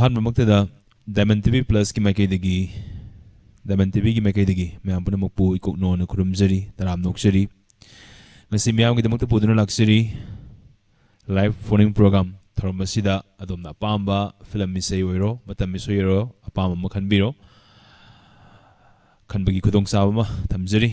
ꯑꯍꯥꯟꯕꯃꯛꯇꯗ Diamond TV Plus की माइकैदगी Diamond TV की माइकैदगी ma'am पुनमकपु इकोकनोन खुरुमजरी तराम नोक्सरी ngasi miyam gi damakta puduna laksiri live phoning program thormasida adomna pamba film misei oiro matam misoi oiro apama makhanbiro khanbagi khudong sabama thamjari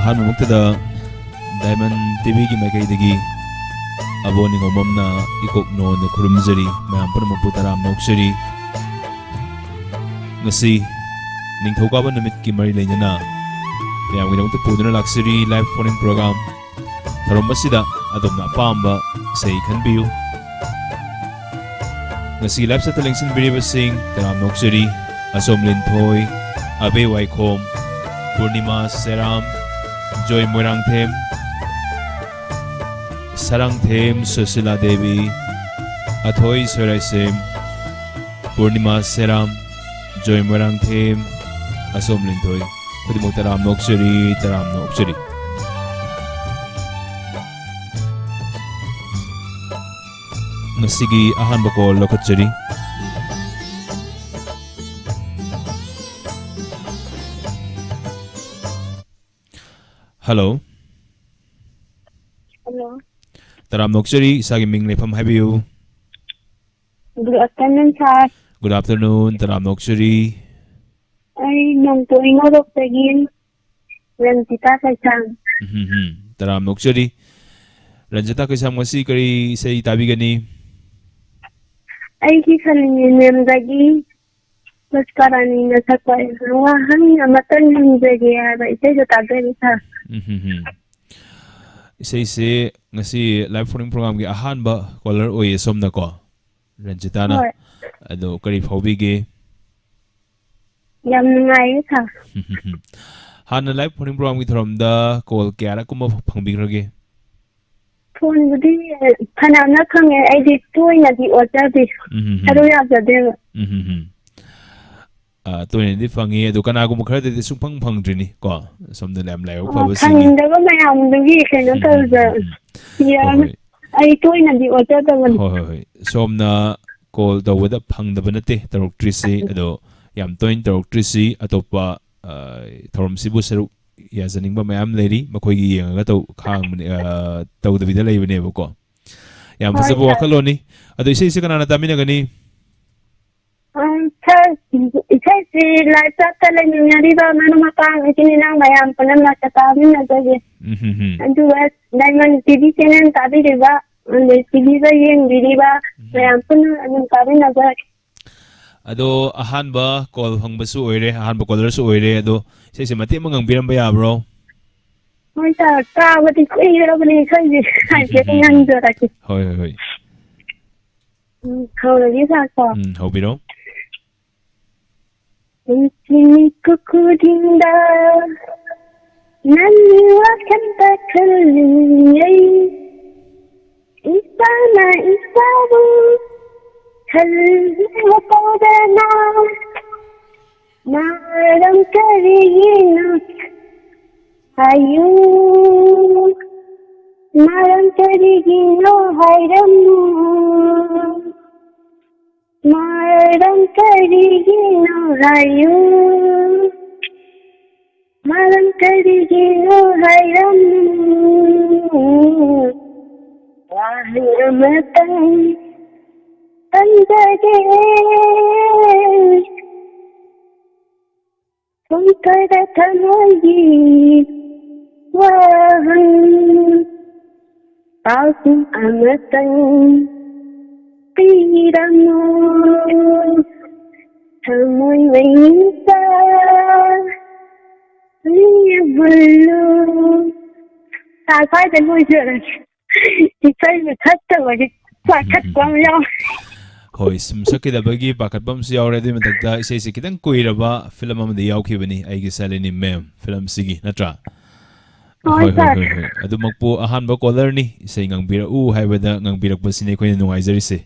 ahanbamuktada Diamond TV की माइकैदगी aboni ngomamna ikokno na khurumjari mayam punamakpu taram noksari ngasi ningthokaba numit ki mari leina mayam gidamta puduna laksari live phoning program tharomasida adomna pamba sei khanbiu ngasi live sa talengsin biriba sing taram noksari asom linthoi abe waikhom purnima seram Joy Moirangthem Sarangthem Susila Devi Athoi Soraisem Purnima Seram Joy Moirangthem Asom Linthoi Pudimok Taram Noksari Ngasigi ahanba ko lokotchari Hello. Hello. Taram Noksari, isagi ming lefam habiyu. Good afternoon, sir. Good afternoon, Taram Noksari. Ay, nung tuwing orok tagin, Ranjita Kaisang. Taram Noksari. Ranjita Kaisang masi kari say tabi gani. Ay, kisalingin yung dagi. Mas karani na sa kway. Wahan na matan yung dagi. Isa sa tabi sa. Isa ngasi live phoning program gi ahanba caller oye somna ko Ranjita na ado kari phobige Yam nungai sa. Han live phoning program gi thromda call kya kuma phangbigrage Phone budi phana na khange ai di toy na di order di. Ado ya jade. Toy di fangi ado kana gum khara de sungphang phangdrini ko somna lam lai ok phaba sing da ba mayam dugi keno tawza ya ai toy na di order da ban hoi somna call da wada phangdaba nate taroktrisi ado yam toin taroktrisi atopa thorom sibu saru ya zaningba mayam leri makoi gi yenga taw khang taw da bida leibane ko yam fasabu wakaloni ado ise ise kana na tamina gani Kasi live chat talaga niya, di ba? Mano mapang ikininang bayan ko na masatabi na kasi. Ando ba, Diamond TV channel tabi, di ba? Ando TV ba yun, di ba? Bayan ko na, anong tabi na kasi. Ado, ahan ba, call hang ba su oire, ahan ba caller su oire, ado, isa mati mangang bilang ba ya, bro? Hoy, ta, mati ko iyo ba ni kasi, ay, kaya nga ando kasi. Hoy. hầu sao Hobiro. Sini kukudinda Naniwa kanta kaliyay Isana isabu Kalliwa pawdana Maram kariyina Ayu Maram kariyino hayramu Maram kariyino hayu Maram kariyino hayramu Wahramatan Tanjage Sunkara thamoyi Wahan Pausum amatan Piramu Thamoy mayinsa Liya bulu Sai đến ngôi giữa này Thì xây mà thất rồi mà Quả thất quá nhau Hoi sumsaki da bagi pakat bam si yaw ready matakta isay si kitang kuiraba film amadi yaw kibani ay gisali ni mem film sigi natra Hoi sir adu magpo ahan ba caller ni isay ngang bira hay bada ngang birak ba sinay ko yung nungay zari si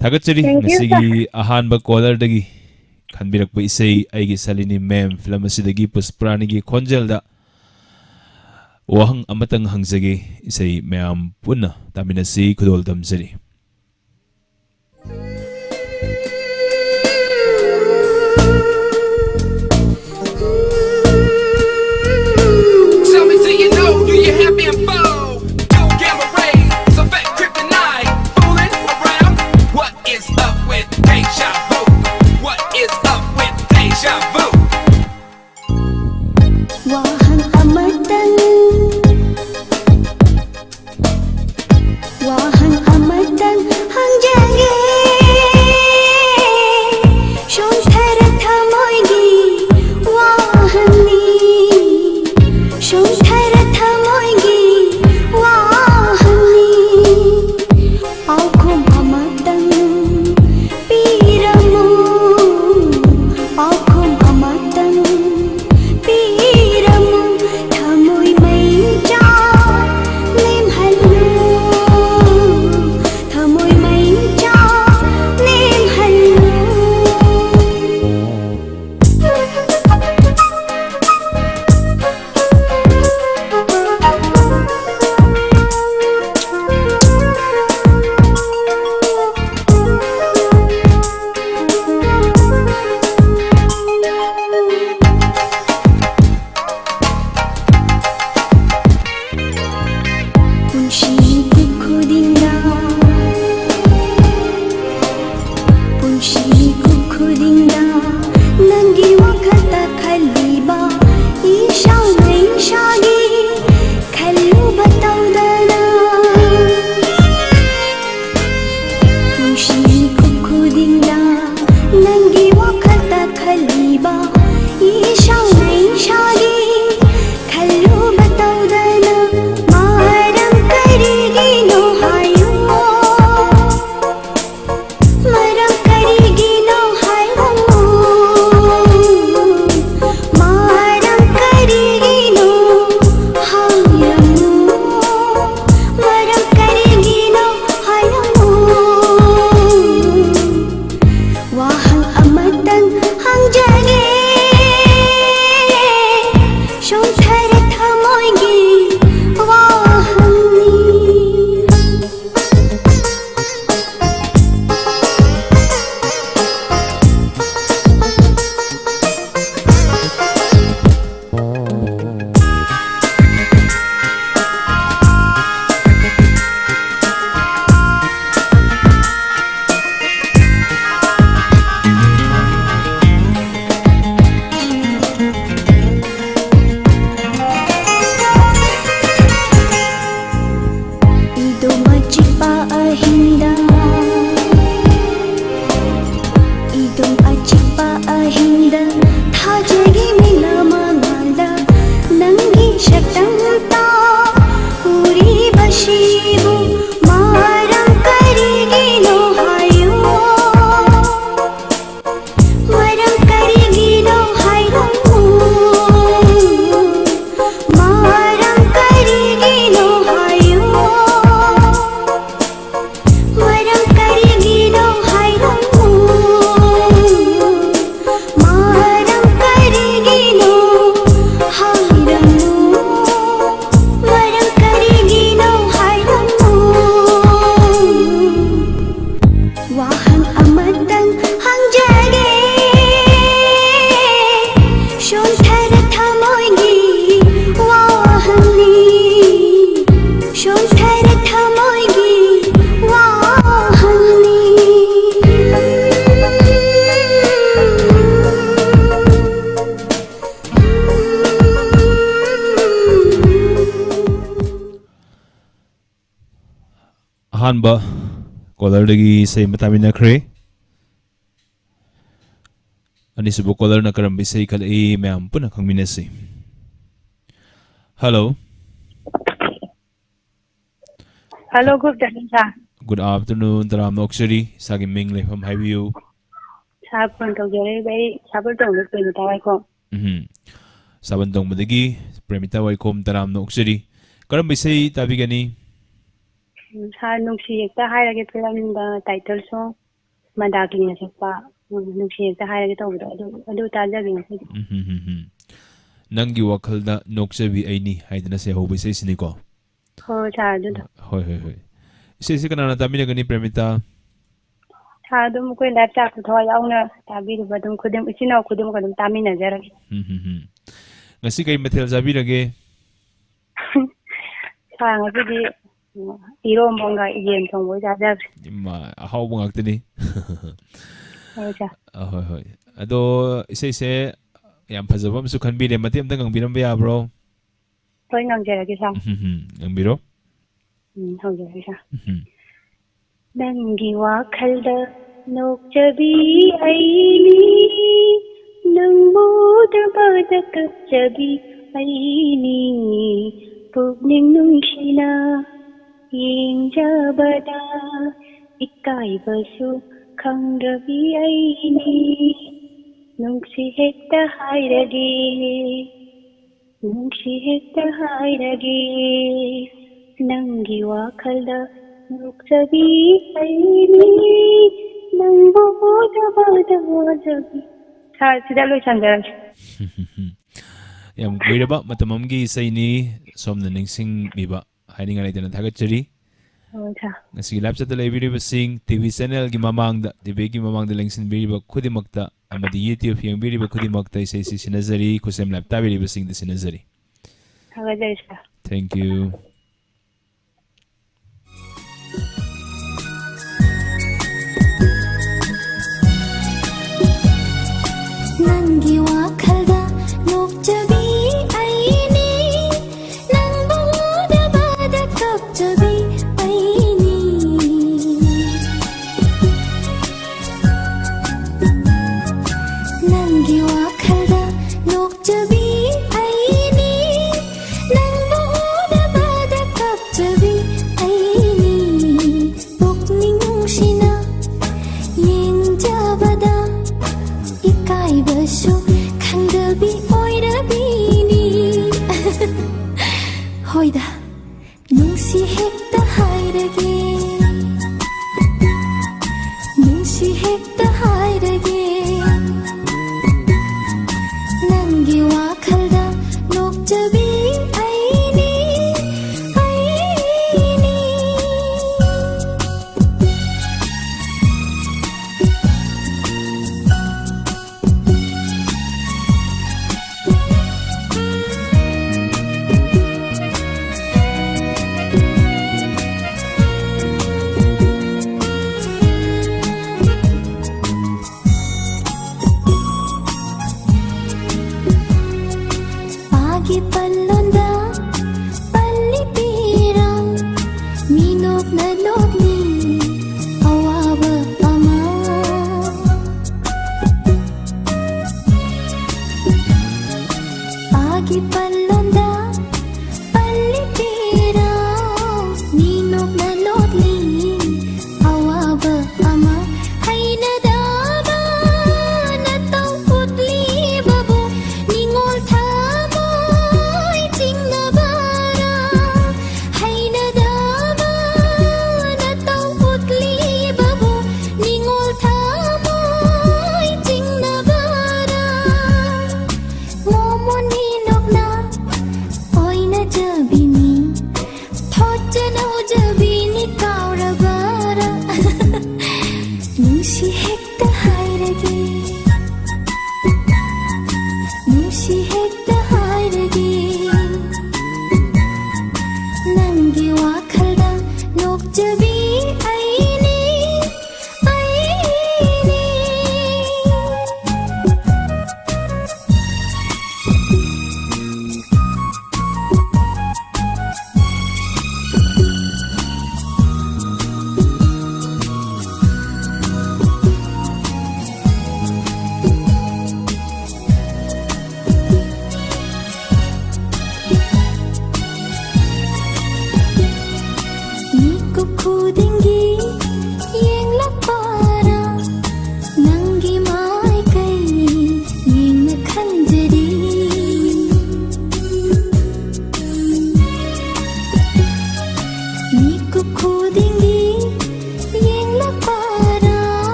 tagat siri nasigi ahan ba caller dagi kan birak ba isay ay gisali ni mem film asi dagi pusprani gi konjel da wahang amatang hangsagi isay mayam puna tamina si kudol dam siri ahanba caller dagi say matamina kre ani subu caller na karambi say kalai mayam puna kangminasi. Hello. Hello, good afternoon, sir. Good afternoon, Taram Noksuri, Sagi Mingle from Highview. Sabon to gere bay sabon to lu pin tawai ko. Sabantong Madagi, Premita Waikom Taram Noksuri. Karambi say tabigani. Sa nung si ta hai lagi film da title song madaki ni sakpa nung si ta hai lagi to adu ta ja bin si. Nangi wakalda Noksabi Aini, Haidana say Hobi say Siniko. Ho sa adu. Hoi. Say Sikana Tamina Premita. Sa dum ko laptop ko yaw na tabi ba dum kudum isinaw kudum kadum tami na jara. Ngasi kay Matel Zabi lagi. Sa ngasi Iro monga yen tong bo ja ja. Ma how bang actini. Ho. Ado isa yam pazabam su kan bile mati amtang ang binom biya bro. Toy nang jara ki sa. Ang biro? Ho jara ki sa. Nangi wakhalda nokchabi aini nangmoda bada kapchabi aini pugning nungshina yengjabada ikaibasu khangdabi aini nungsi hekta hairage nangi wakhalda nokchabi aini nangmoda bada wajabi sa sida lo chandra. Yam kuiraba matamamgi say ni somna ningsing miba hiding alay na tagachari. Ngasi lapsa tala ibiriba sing TV channel gi mamangda TV gi mamangda lengsin biriba khudi makta amadi YouTube yang biriba khudi makta say si sinazari kusem lapta biriba sing the sinazari. Thank you. Nangi wakhalda nokchabi aini nangmoda bada kapchabi aini nangi wakhalda nokchabi aini nangmoda bada kapchabi aini pukning nungshina yengjabada ikaibasu khangdabi oirabini hoida nungsi hekta hairage nangi wakhalda nokchabi aini Pagi palonda palipiram minok na nokni awaba ama Pagi palonda palipiram minok na nokni awaba ama haina dama natang putli babu ningol thamoy chingna bara haina dama natang putli babu ningol thamoy chingna bara momoni nokna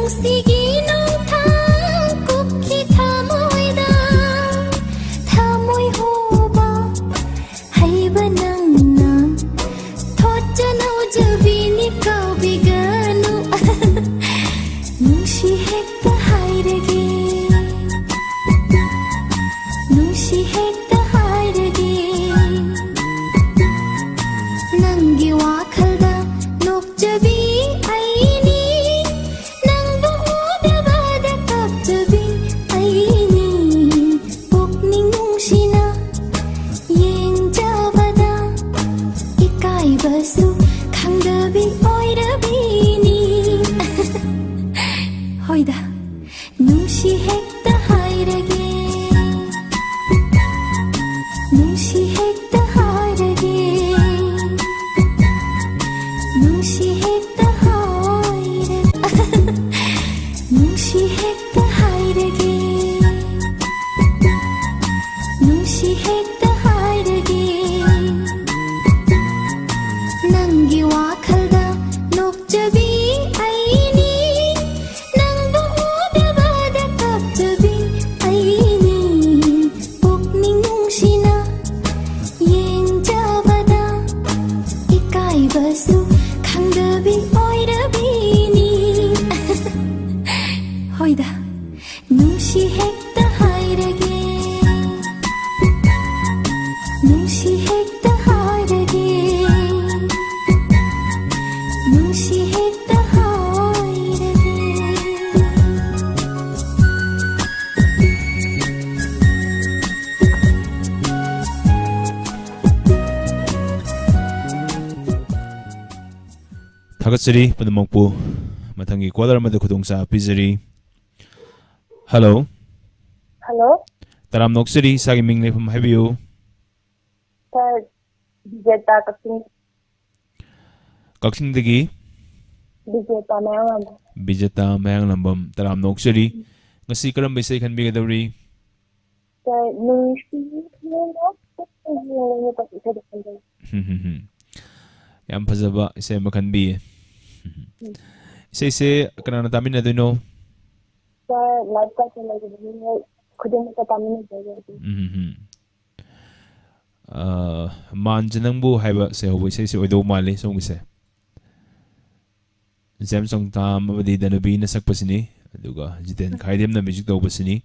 ꯅꯨꯡꯁꯤꯒꯤ ꯅꯣꯡꯊꯥꯡ ꯀꯨꯞꯈꯤ ꯊꯃꯣꯏꯗ ꯊꯃꯣꯏ ꯍꯣꯕ ꯍꯩꯕ ꯅꯪꯅ ꯊꯣꯠꯆꯅꯧꯖꯕꯤꯅꯤ ꯀꯥꯎꯕꯤꯒꯅꯨ ꯅꯨꯡꯁꯤ ꯍꯦꯛꯇ ꯍꯥꯏꯔꯒꯦ ꯅꯨꯡꯁꯤ ꯍꯦꯛꯇ ꯍꯥꯏꯔꯒꯦ ꯅꯪꯒꯤ ꯋꯥꯈꯜꯗ ꯅꯣꯛꯆꯕꯤ ꯑꯩꯅꯤ ꯅꯪꯕꯨ ꯎꯗꯕꯗ ꯀꯞꯆꯕꯤ ꯑꯩꯅꯤ ꯄꯨꯛꯅꯤꯡ ꯅꯨꯡꯁꯤꯅ ꯌꯦꯡꯖꯕꯗ 이까이버수 강답이 오이러비니 호이다 눈시했다 하이르게 눈시했다 하이르게 눈시했다 하이르 눈시했다 하이르게 눈시했다 하이르게 నంగి వాఖల్ద నొక్చబి ఐని నంగు ఊదబద కప్చబి ఐని పుక్నింగ్ నుంషిన యేంజబద 이까이버수 강답이 오이러비니 호이다 눈시했다 하이르게 눈시했다 하이르게 눈시했다 하이르게 थागतसरी पदमकपु मथंगी कॉलर अमद खुदोंसा पिजरी हेलो Hello? तराम नोक्सरी सागी मिंग लेफम हाइबियो Sir, Vijeta Kapsing, कक्सिंग दगी Vijeta Mayang. बिजेता मयांग लंबम तराम नोक्सरी ngasi karam bisai khan biga dawri Sir, Nungshi, yam phajaba isai makhan bi isai se kanana tamina doino Sir, life ka khudin ka tamina मान जनंगबु हाइबा से होबो से ओइदो माले सोंग से Samsung tam abadi danubi na sakpasini aduga jiten khaidem na music tawbasini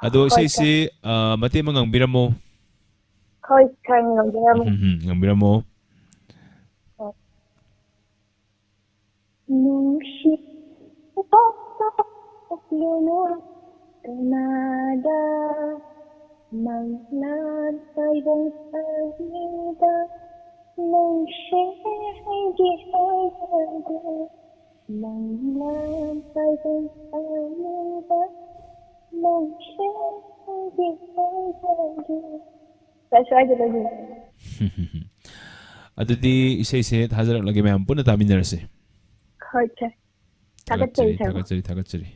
ado se mate mangang biramo Khoi khang ngam ngambiramo Nungshi, Luno, Canada, Manglan, Taibong, Savida, Nungshi, Hangi, Haida, Manglan, Taibong, Savida, Nungshi, Hangi, Haida. That's right, adudi isai se hajarak lage mayam puna taminarase Khoi थागतचरी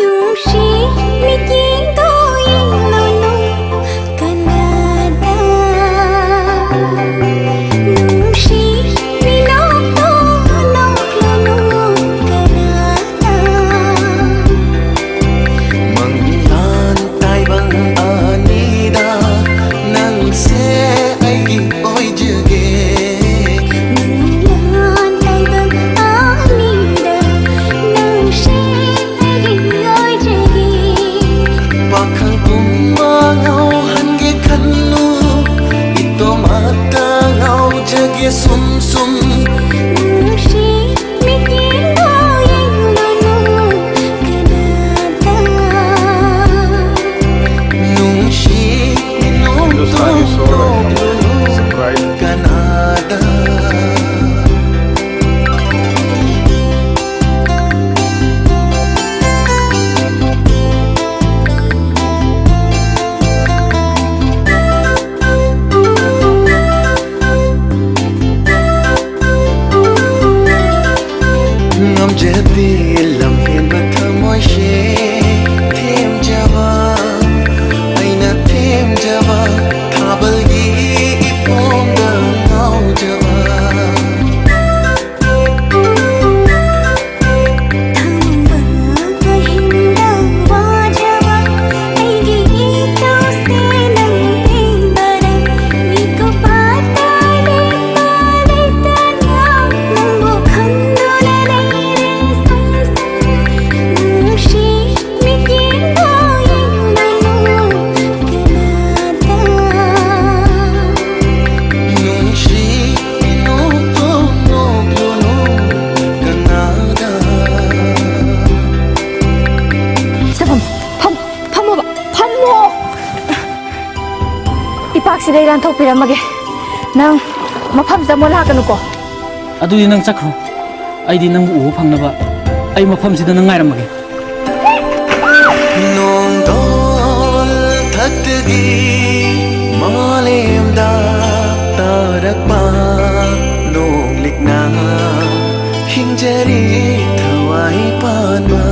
Nushi miking toing lolo Canada Nushi minok to nok lolo ꯁꯤꯗꯩ ꯂꯥꯟꯊꯣꯛꯄꯤꯔꯝꯃꯒꯦ ꯅꯪ ꯃꯐꯝꯁꯤꯗ ꯑꯃꯨꯛ ꯂꯥꯛꯀꯅꯨꯀꯣ ꯑꯗꯨꯗꯤ ꯅꯪ ꯆꯠꯈ꯭ꯔꯣ ꯑꯩꯗꯤ ꯅꯪꯕꯨ ꯎꯕ ꯐꯪꯅꯕ ꯑꯩ ꯃꯐꯝꯁꯤꯗ ꯅꯪ ꯉꯥꯏꯔꯝꯃꯒꯦ ꯅꯣꯡꯗꯣꯜ ꯊꯛꯇꯒꯤ ꯃꯥꯂꯦꯝꯗ ꯇꯥꯔꯛꯄ ꯅꯣꯡꯂꯤꯛꯅ ꯍꯤꯡꯖꯔꯤ ꯊꯋꯥꯏ ꯄꯥꯟꯕ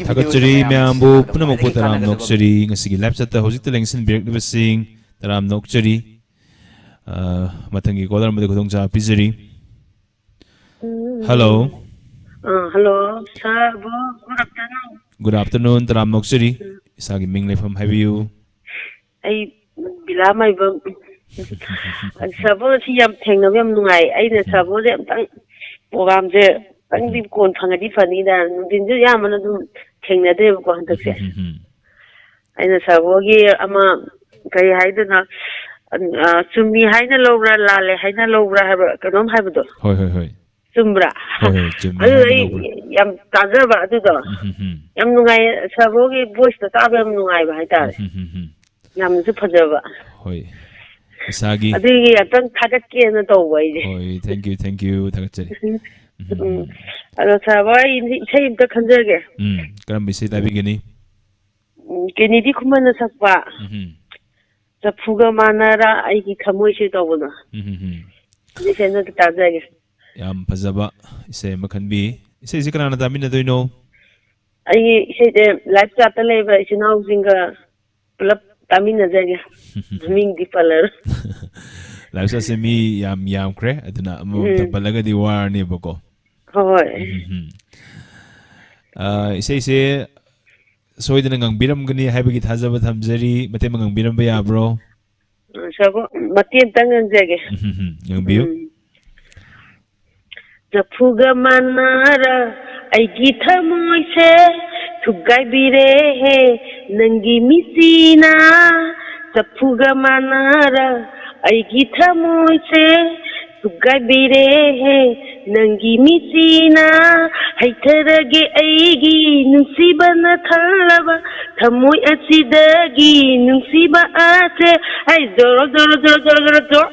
Thakachari Myambu Punamoku Taram Nokchari Ngasigi Lapsata Hojik Lengsin Birk Sing Taram Nokchari Matangi Kolar Madakudongja Pizari. Hello. Hello, sir. Good afternoon. Good afternoon, Taram Nokchari. Isagi Mingle from Have you? I bila my bum. Sabo si yam theng na yam nungai. Ay na sabo de tang program je. Tang di kon phangadi fani da. Din ju yam na dum theng na de ko han tak se. Ay na sabo gi ama kai hai da na sumi hai na lobra lale hai na lobra ha kanom hai bu do. Hoi hoi hoi. Sumbra. Yam taza ba adu do. Yam nungai sabo gi voice ta ta yam nungai ba hai ta. Yam su phajaba. Hoi. Isagi. Adi atang thagat ke na to wai. Hoi, thank you Thakachari. Alo sabai sei imta khanjage. Karam bisai tabi gini. Keni di khumana sakpa. Saphuga manara ai ki thamoi se to bona. Ni se na ta jage. Yam phajaba isai makhan bi. Isai se kana tamin na doino. Ai sei de live chat ta leba isinau jinga pulap tamin na jage. Ming di palar. Live chat se mi yam kre aduna amo tapalaga di war ni bako. Hoi. Isai se soidana ngang biram gani haibagi thajaba thamjari mate mangang biram ba yabro. Sabo matien tangan jage. Ngang biu. Saphuga manara aigi thamoi se thugai bire he nangi misina. Saphuga manara aigi thamoi se thugai bire he nangi misina. Haitharage aigi nunsibana thalaba thamoi asidagi nunsiba ate ai doro doro doro doro doro doro.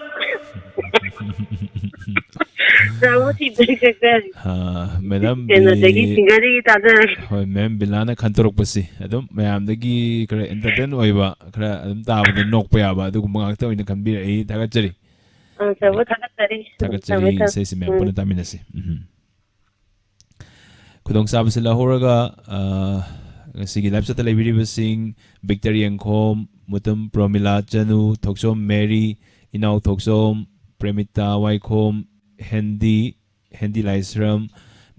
Madam Hoi ma'am Bilana Kantorok Pasi. Adum ma'am dagi kara entertain oiba kara adum tawa de nok pa yaba adu kumangakta oina kambira ai Thakachari. Sabo Thakachari say si ma'am puna taminasi. Kudong sabi sila horaga sige live sa talabiri basing Victory Angkom Mutum Promila Chanu Thoksom Mary Inaw Thoksom Premita Waikom Hendi Laisram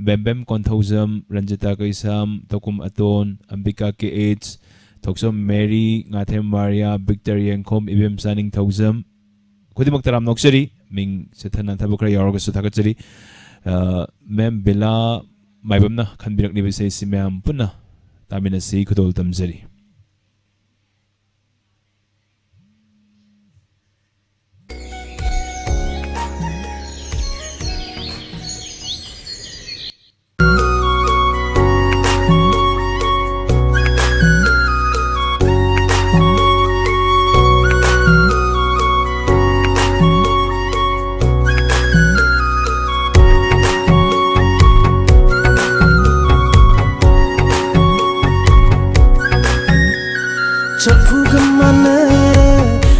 Bembem Konthosam Ranjita Kaisam Tokum Aton Ambika KH Thoksom Mary Ngathem Maria Victory Angkom Ibem Saning Thosam Kudimak Taram Nokchari Ming Sethana Thabukra Yaroga Thakachari Mem Bila Maibamna Khanbirak ni bisay si Ma'am Puna Taminasi Kudol Tamjari.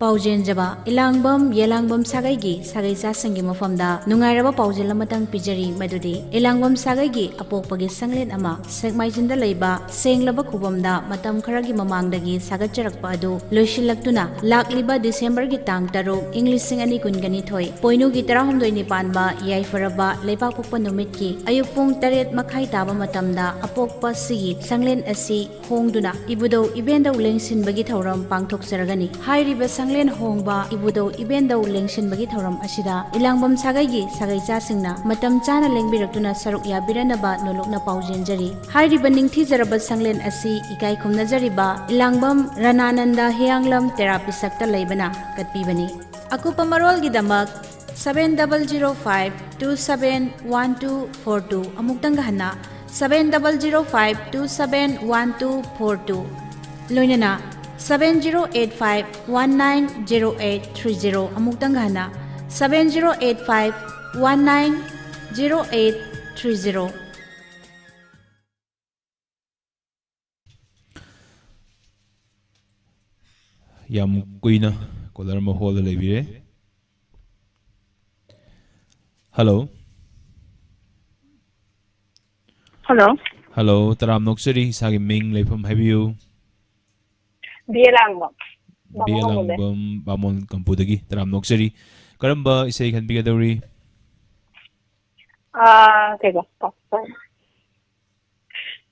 ꯄꯥꯎꯖꯦꯟꯖꯕ ꯏꯂꯥꯡꯕꯝ ꯌꯦꯂꯥꯡꯕꯝ ꯁꯥꯒꯩꯒꯤ ꯁꯥꯒꯩ ꯆꯥꯁꯤꯡꯒꯤ ꯃꯐꯝꯗ ꯅꯨꯡꯉꯥꯏꯔꯕ ꯄꯥꯎꯖꯦꯜ ꯑꯃꯇꯪ ꯄꯤꯖꯔꯤ ꯃꯗꯨꯗꯤ ꯏꯂꯥꯡꯕꯝ ꯁꯥꯒꯩꯒꯤ ꯑꯄꯣꯛꯄꯒꯤ ꯁꯪꯂꯦꯟ ꯑꯃ ꯁꯦꯛꯃꯥꯏꯖꯤꯟꯗ ꯂꯩꯕ ꯁꯦꯡꯂꯕ ꯈꯨꯕꯝꯗ ꯃꯇꯝ ꯈꯔꯒꯤ ꯃꯃꯥꯡꯗꯒꯤ ꯁꯥꯒꯠꯆꯔꯛꯄ ꯑꯗꯨ ꯂꯣꯏꯁꯤꯜꯂꯛꯇꯨꯅ ꯂꯥꯛꯂꯤꯕ ꯗꯤꯁꯦꯝꯕꯔꯒꯤ ꯇꯥꯡ 6 ꯏꯪ 2022 ꯄꯣꯏꯅꯨꯒꯤ 19 ꯄꯥꯟꯕ ꯌꯥꯏꯐꯔꯕ ꯂꯩꯕꯥꯛꯄꯣꯛꯄ ꯅꯨꯃꯤꯠꯀꯤ ꯑꯌꯨꯛ ꯄꯨꯡ 8:30 ꯇꯥꯕ ꯃꯇꯝꯗ ꯑꯄꯣꯛꯄ ꯁꯤꯒꯤ ꯁꯪꯂꯦꯟ ꯑꯁꯤ ꯍꯣꯡꯗꯨꯅ ꯏꯕꯨꯗꯧ ꯏꯕꯦꯟꯗꯧ ꯂꯦꯡꯁꯤꯟꯕꯒꯤ ꯊꯧꯔꯝ ꯄꯥꯡꯊꯣꯛꯆꯔꯒꯅꯤ ꯍꯥꯏꯔꯤꯕ ꯁꯪꯂꯦꯟ ꯍꯣꯡꯕ ꯏꯕꯨꯗꯧ ꯏꯕꯦꯟꯗꯧ ꯂꯦꯡꯁꯤꯟꯕꯒꯤ ꯊꯧꯔꯝ ꯑꯁꯤꯗ ꯏꯂꯥꯡꯕꯝ ꯁꯥꯒꯩꯒꯤ ꯁꯥꯒꯩꯆꯥꯁꯤꯡꯅ ꯃꯇꯝ ꯆꯥꯅ ꯂꯦꯡꯕꯤꯔꯛꯇꯨꯅ ꯁꯔꯨꯛ ꯌꯥꯕꯤꯔꯅꯕ ꯅꯣꯂꯨꯛꯅ ꯄꯥꯎꯖꯦꯟꯖꯔꯤ ꯍꯥꯏꯔꯤꯕ ꯅꯤꯡꯊꯤꯖꯔꯕ ꯁꯪꯂꯦꯟ ꯑꯁꯤ ꯏꯀꯥꯏ ꯈꯨꯝꯅꯖꯔꯤꯕ ꯏꯂꯥꯡꯕꯝ ꯔꯥꯅꯥꯅꯟꯗ ꯍꯤꯌꯥꯡꯂꯝ ꯇꯦꯔꯥꯄꯤꯁꯛꯇ ꯂꯩꯕꯅ ꯀꯠꯄꯤꯕꯅꯤ ꯑꯀꯨꯞꯄ ꯃꯔꯣꯜꯒꯤꯗꯃꯛ 7005271242 ꯑꯃꯨꯛꯇꯪꯒ ꯍꯟꯅ 7005271242 ꯂꯣꯏꯅꯅ 7085190830 ꯑꯃꯨꯛꯇꯪꯒ ꯍꯟꯅ 7085190830 ꯌꯥꯝ ꯀꯨꯏꯅ ꯀꯣꯂꯔ ꯑꯃ ꯍꯣꯜꯗ ꯂꯩꯕꯤꯔꯦ ꯍꯜꯂꯣ ꯍꯜꯂꯣ ꯇꯔꯥꯝ ꯅꯣꯛꯆꯔꯤ ꯏꯁꯥꯒꯤ ꯃꯤꯡ ꯂꯩꯐꯝ ꯍꯥꯏꯕꯤꯌꯨ ꯕꯤꯌꯦꯂꯥꯡꯕꯝ ꯕꯤꯌꯦꯂꯥꯡꯕꯝ ꯕꯥꯃꯣꯟ ꯀꯝꯄꯨꯗꯒꯤ ꯇꯔꯥꯝ ꯅꯣꯛꯆꯔꯤ ꯀꯔꯝꯕ ꯏꯁꯩ ꯈꯟꯕꯤꯒꯗꯧꯔꯤ ꯀꯩꯕ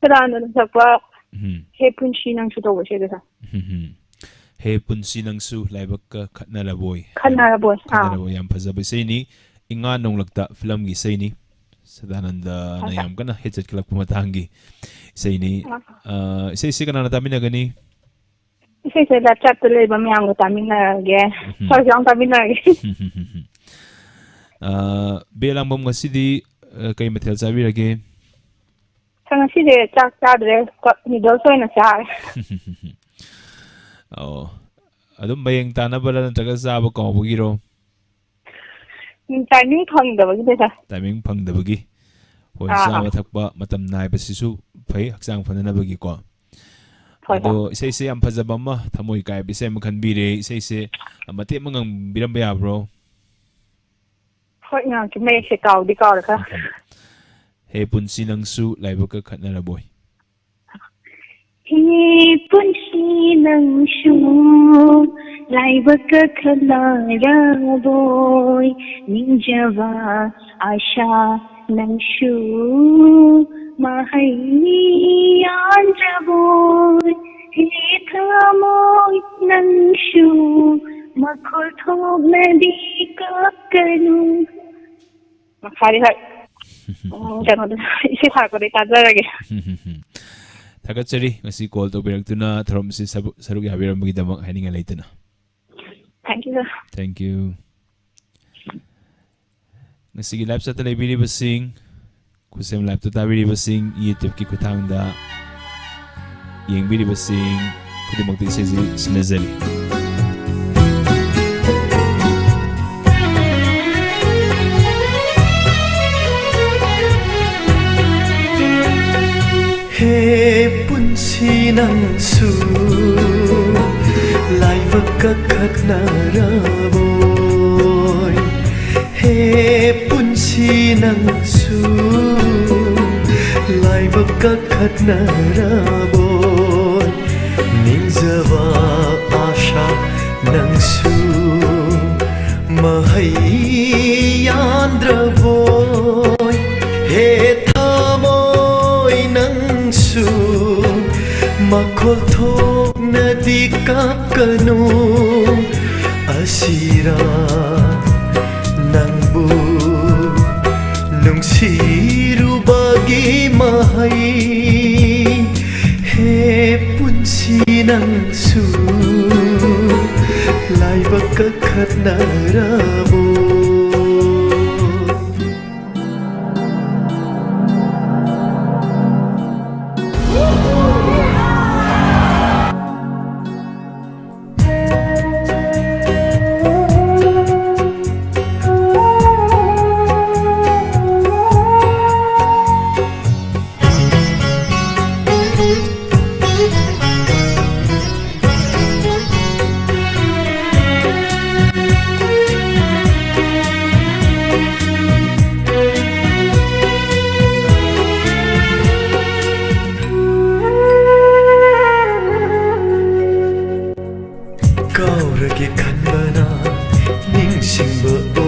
ꯀꯅꯥꯅ ꯁꯛꯄ ꯍꯦ ꯄꯨꯟꯁꯤ ꯅꯪꯁꯨ ꯇꯧꯕ ꯏꯁꯩꯗꯨ ꯍꯦ ꯄꯨꯟꯁꯤ ꯅꯪꯁꯨ ꯂꯥꯏꯕꯛꯀ ꯈꯠꯅꯔꯕꯣꯏ ꯌꯥꯝ ꯐꯖꯕ ꯏꯁꯩꯅꯤ ꯏꯉꯥ ꯅꯣꯡꯂꯛꯇ ꯐꯤꯂꯝꯒꯤ ꯏꯁꯩꯅꯤ ꯁꯗꯥꯅꯟꯗꯅ ꯌꯥꯝ ꯀꯟꯅ ꯍꯤꯠ ꯆꯠꯈꯠꯂꯛꯄ ꯃꯇꯥꯡꯒꯤ ꯏꯁꯩꯅꯤ ꯏꯁꯩꯁꯤ ꯀꯅꯥꯅ ꯇꯥꯃꯤꯟꯅꯒꯅꯤ ꯏꯁꯩꯁꯦ ꯂꯦꯞꯇꯣꯞꯇ ꯂꯩꯕ ꯃꯌꯥꯝꯒ ꯇꯥꯃꯤꯟꯅꯔꯒꯦ ꯁꯔꯁꯨ ꯌꯥꯝ ꯇꯥꯃꯤꯟꯅꯔꯒꯦ ꯕꯤꯌꯦꯂꯥꯡꯕꯝ ꯉꯁꯤꯗꯤ ꯀꯩ ꯃꯊꯦꯜ ꯆꯥꯕꯤꯔꯒꯦ ꯉꯁꯤꯁꯦ ꯆꯥꯛ ꯆꯥꯗ꯭ꯔꯦ ꯅꯨꯗꯜꯁ ꯑꯣꯏꯅ ꯆꯥꯔꯦ ꯑꯗꯨꯝ ꯃꯌꯦꯡ ꯇꯥꯅꯕꯔ ꯅꯠꯇ꯭ꯔꯒ ꯆꯥꯕ ꯀꯥꯎꯕꯒꯤꯔꯣ ꯇꯥꯏꯃꯤꯡ ꯐꯪꯗꯕꯒꯤꯅꯦ ꯇꯥꯏꯃꯤꯡ ꯐꯪꯗꯕꯒꯤ ꯍꯣꯏ ꯆꯥꯕ ꯊꯛꯄ ꯃꯇꯝ ꯅꯥꯏꯕꯁꯤꯁꯨ ꯐꯩ ꯍꯛꯆꯥꯡ ꯐꯅꯅꯕꯒꯤꯀꯣ ꯑꯗꯣ ꯏꯁꯩꯁꯦ ꯌꯥꯝ ꯐꯖꯕ ꯑꯃ ꯊꯃꯣꯏ ꯀꯥꯏꯕ ꯏꯁꯩ ꯑꯃ ꯈꯟꯕꯤꯔꯦ ꯏꯁꯩꯁꯦ ꯃꯇꯦꯛ ꯑꯃ ꯉꯪꯕꯤꯔꯝꯕ ꯌꯥꯕ꯭ꯔꯣ ꯍꯣꯏ ꯉꯥꯡꯀꯤ ꯃꯌꯦꯛꯁꯦ ꯀꯥꯎꯗꯤ ꯀꯥꯎꯔꯦ ꯈꯔ ꯍꯦ ꯄꯨꯟꯁꯤ ꯅꯪꯁꯨ ꯂꯥꯏꯕꯛꯀ ꯈꯠꯅꯔꯕꯣꯏ ꯍꯦ ꯄꯨꯟꯁꯤ ꯅꯪꯁꯨ ꯂꯥꯏꯕꯛꯀ ꯈꯠꯅꯔꯕꯣꯏ ꯅꯤꯡꯖꯕ आशा नंशु mahayandravoi hithamoy nangsu makhol thognadi kakanu makhari hai janoda isi thakore tajarage Thagatsari ngasi call to birakduna thromsi saruk yabiramagidamag haninga leitana. Thank you sir. Thank you. Ngasi live sa talabiri basing kusem live to tabiri basing YouTube ki kuthangda yengbiri basing kudimagti sezi sinazali. Hey punsi nangsu laibak kaknaraboy Hey punsi nangsu laibak kaknaraboy Ningzawa asha nangsu mahayyandraboy Hey makhol thoknadi kapkanu asira nangbu nungsirubagi mahai he punsi nangsu laibak kakhatnarabo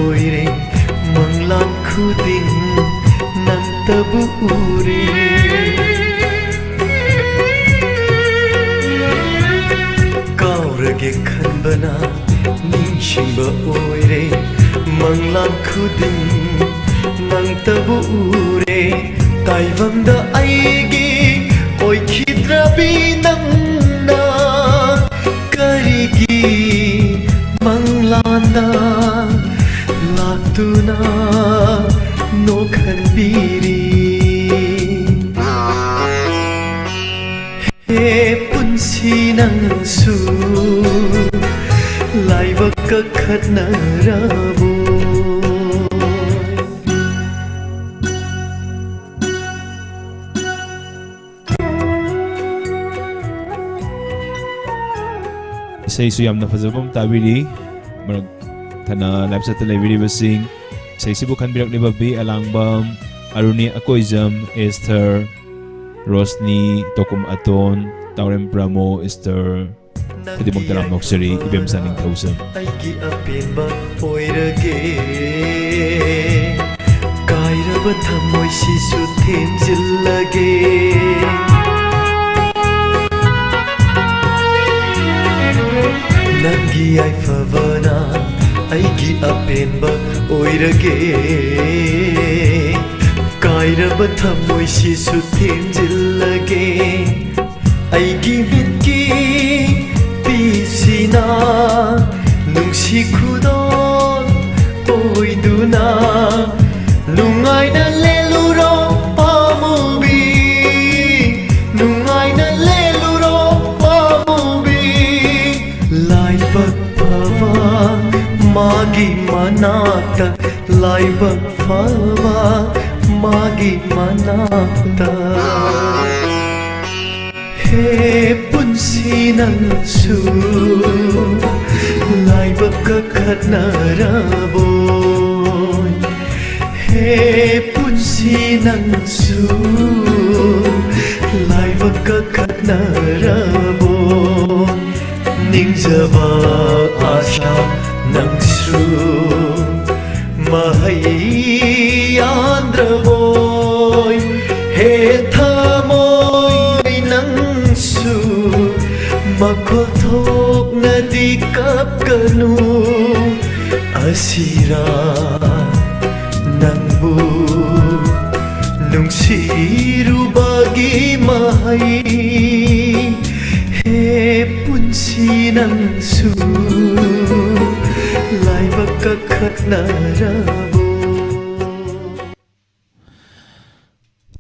oire manglan khuding nang tabu ure kaurage khanbana ningshingba oire manglan khuding nang tabu ure taivamda aigi oikhidrabi nangna karigi manglanda latuna no khanbiri he punsi nangsu laiba kakhatnarabo Isaisu yamna fazabam tabiri marag thana live sa televiri basing Isaisu bukan birak ni babi alangbam Aruni Akoizam Esther Rosni Tokum Aton Taurem Pramo Esther Pwede magtaram noksari ibem saning thousand aigi apin ba poirage kairaba thamoi sisu themjillage nangi ai favana aigi apin ba oirage kairaba thamoi sisu themjillage aigi mitki pisina nungsi khudon oiduna lungai na leluro pamubi lungai na leluro pamubi laibak phava magi manata laibak phava magi manata he punsi nangsu laibak kakhatnaraboy he punsi nangsu laibak kakhatnaraboy ningjaba asha nangsu mahaiyandraboy he thamoy nangsu makothok nadi kapkanu asira nangbu nungsirubagi mahai he punsi nangsu laibak kakhatnarabo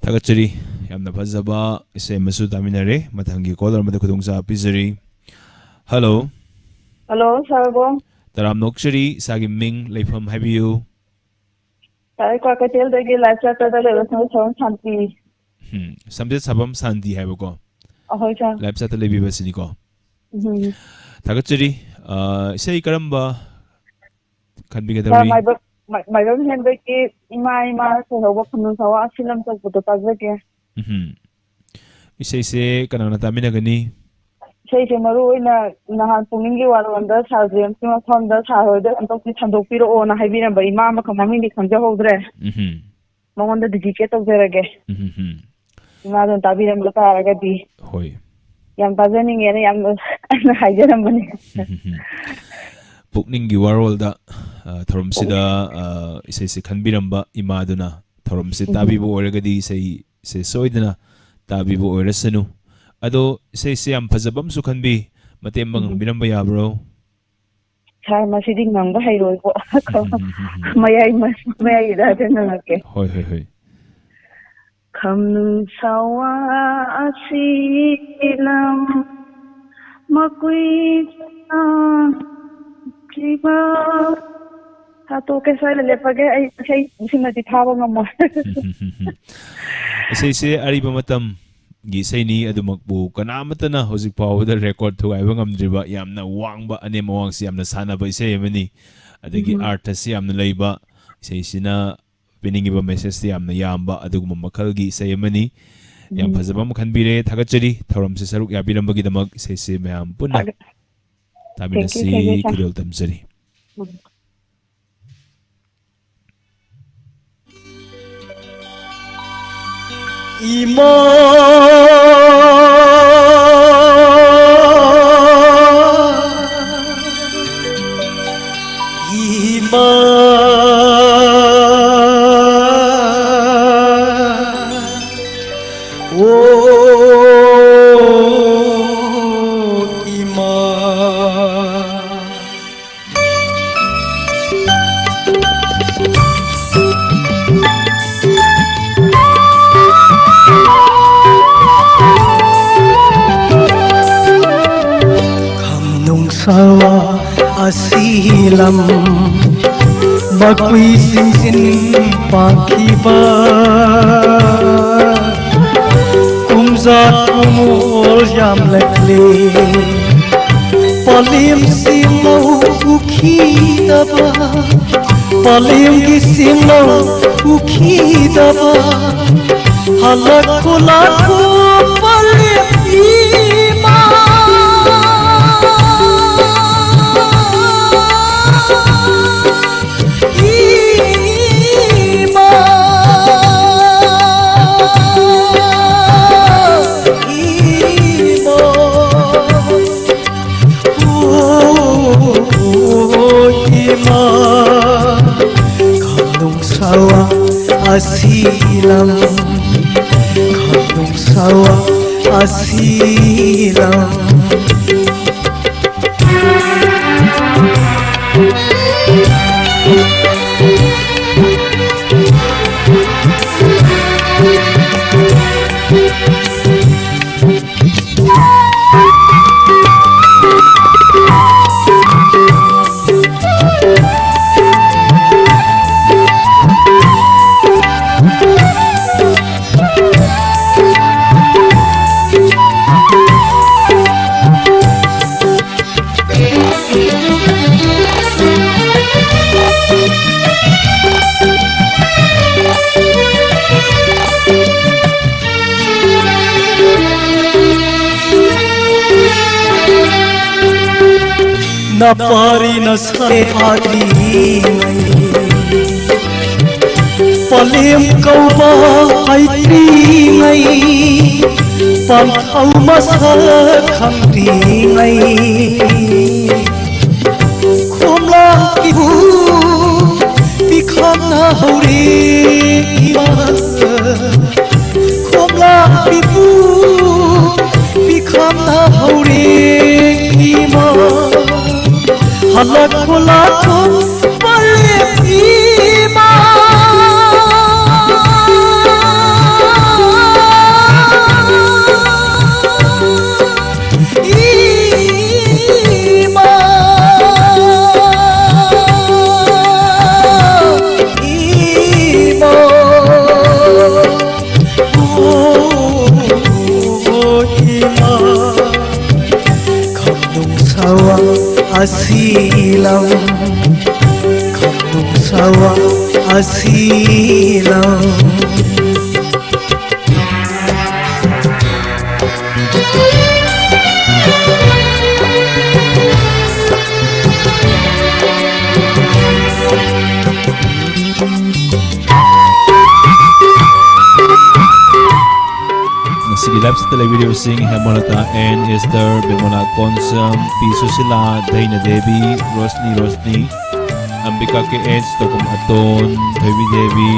Tagachari yamna fazaba isay masu taminare mathangi caller mada khudungsa pizari Hello Hello, Sarbo. Taram Nokshari sagi ming leifam habiyu Sai kwa katel dagi lacha tada le rasno chon shanti. Samjit sabam santi haibako Ahoy cha. live sa televi basini ko Tagachari isay karamba khanbi Sa gadari my bam hen dagi ima so hobo khunu sawa asilam tok buto tazake. Isay se kanana tamina gani Sai se maru ina nahan puningi walwanda sajem sima thonda sahoida antokti thandokpiro ona haibina ba ima ma kamami ni khanja hodre. Mongonda digi tok derage. Ima don tabiram lata araga di. Hoy Yam tazani ngene yam ana haijaram bani. Pukning gi warol da thorom sida isay se khanbiramba imaduna thorom se tabi bo oragadi se soidana tabi bo orasanu ado say am phazabam su khanbi matem bang binamba yabro Sai masidi ngangba hairoi ko mayai da denake hoy Kamnu sawa asilam makui kiba Hato ke sai le page ai sai sinati thaba ngamo say ariba matam gi say ni adumakbu kanamata na hozik pawda record thu ai bangam driba yamna wangba ane mawang si yamna sana ba say mani adagi artist si yamna leiba say sina piningi ba message si yamna yamba aduguma makal gi say mani yam phazabam khanbire thagachari thoram se saruk yabiram bagi damak say mayam punna tabina si kudol tamsari Ima sawa asilam bakui sinsin pakiba kumzat kumul yam lekle palim simau ukhidaba palim ki simau ukhidaba halakku lakku palim asilam kandung sawa asilam na pari na sare hati palim kau ba hai tri ngai pam thau ma sa kham tri ngai khom la ki bu bi kham na hori khom la ki bu bi kham na hori halakku lakku palim ima ima ima ima kandung sawa asilam kandung sawa asilam Sige live sa televideo sing Hemolata and Esther Bimola Konsam Piso sila Dayna Devi Rosni Ambika ke Eds Tokum Aton Baby Devi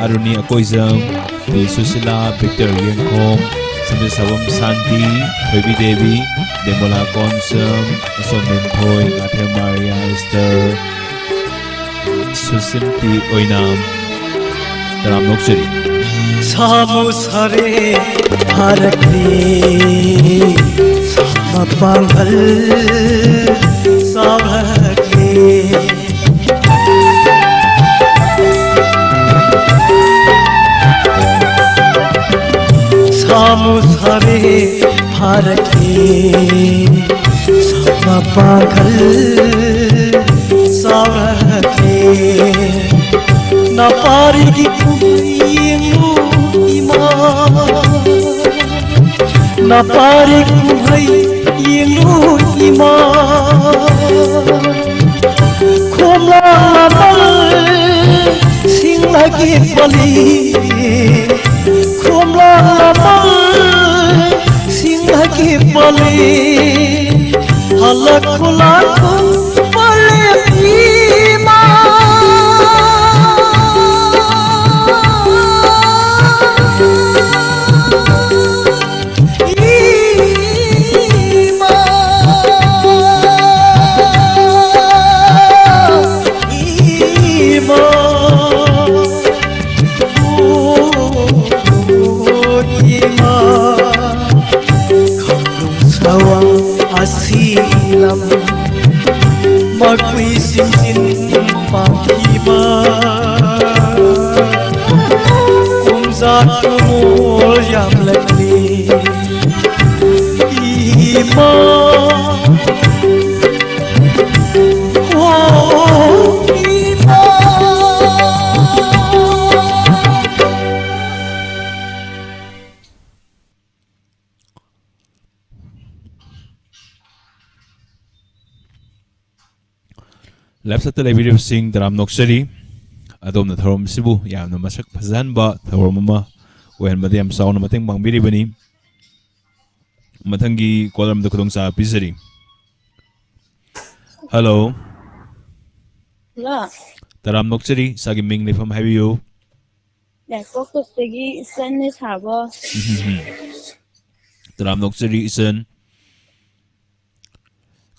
Aruni Akoizam Piso sila Victor Yenkong Sambil Sawam Santi Baby Devi Bimola Konsam Asom Mentoy Ate Maria Esther Susimti Oinam Dalam Noksiri samu sare harakne sama pangal sabhakne samu sare harakne sama pangal sabhakne na pari ki kuyengu na pari kumhai yengu ima khomla mal sing lagi poli khumla lamal sing lagi poli halak kulaku poli ima asilam magui sin sin pakima kung zat kumul yam lakli ima oh ima Left at the video sing Taram Noksari Adom the Thorum Sibu Yam no Masak Pazanba Thormama when Madame Sound Mating Bang Biribani Matangi Kolam the Kudongsa Pisari. Hello Taram Noksari Sagi Ming from Have you? Taram Noksari Isan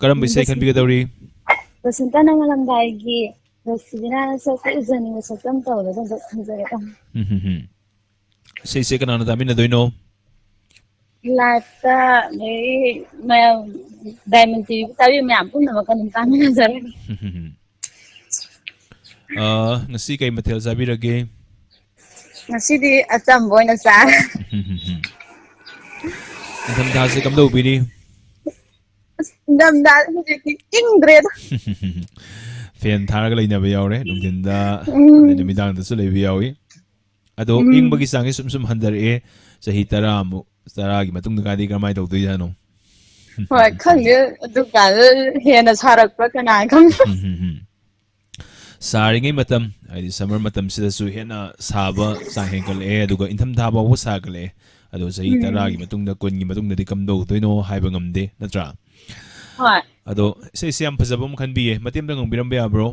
Karam Bisay can be the Basinta nang alam daigi Sibina sa izan mo sa tamtaw na sa kanjaya Say ka na namin na doon no Lata may diamond TV tabi may ampun na makanin kami na zara Nasi kay Matel sabi lagi Nasi di atam boy na sa Ang dasi kam daw bini Damdal ingred Fan tharaga lay na ba yaw re nung da namidang da sulay biyawi ado ing bagi sangi sum handar e sa hitara mo saragi matung nagadi kamay daw to yan no Hoy khangye dukan hena sarak pa kana kam Sari ngay matam ay summer matam sila su hena saba sang hengkal e aduga intham thaba wo sagal e ado sa hitaragi matung da kun gi matung da di kam daw to no hay bangamde natra Ado, isa siyang pasabong kan biye, matiam lang ang birambaya bro?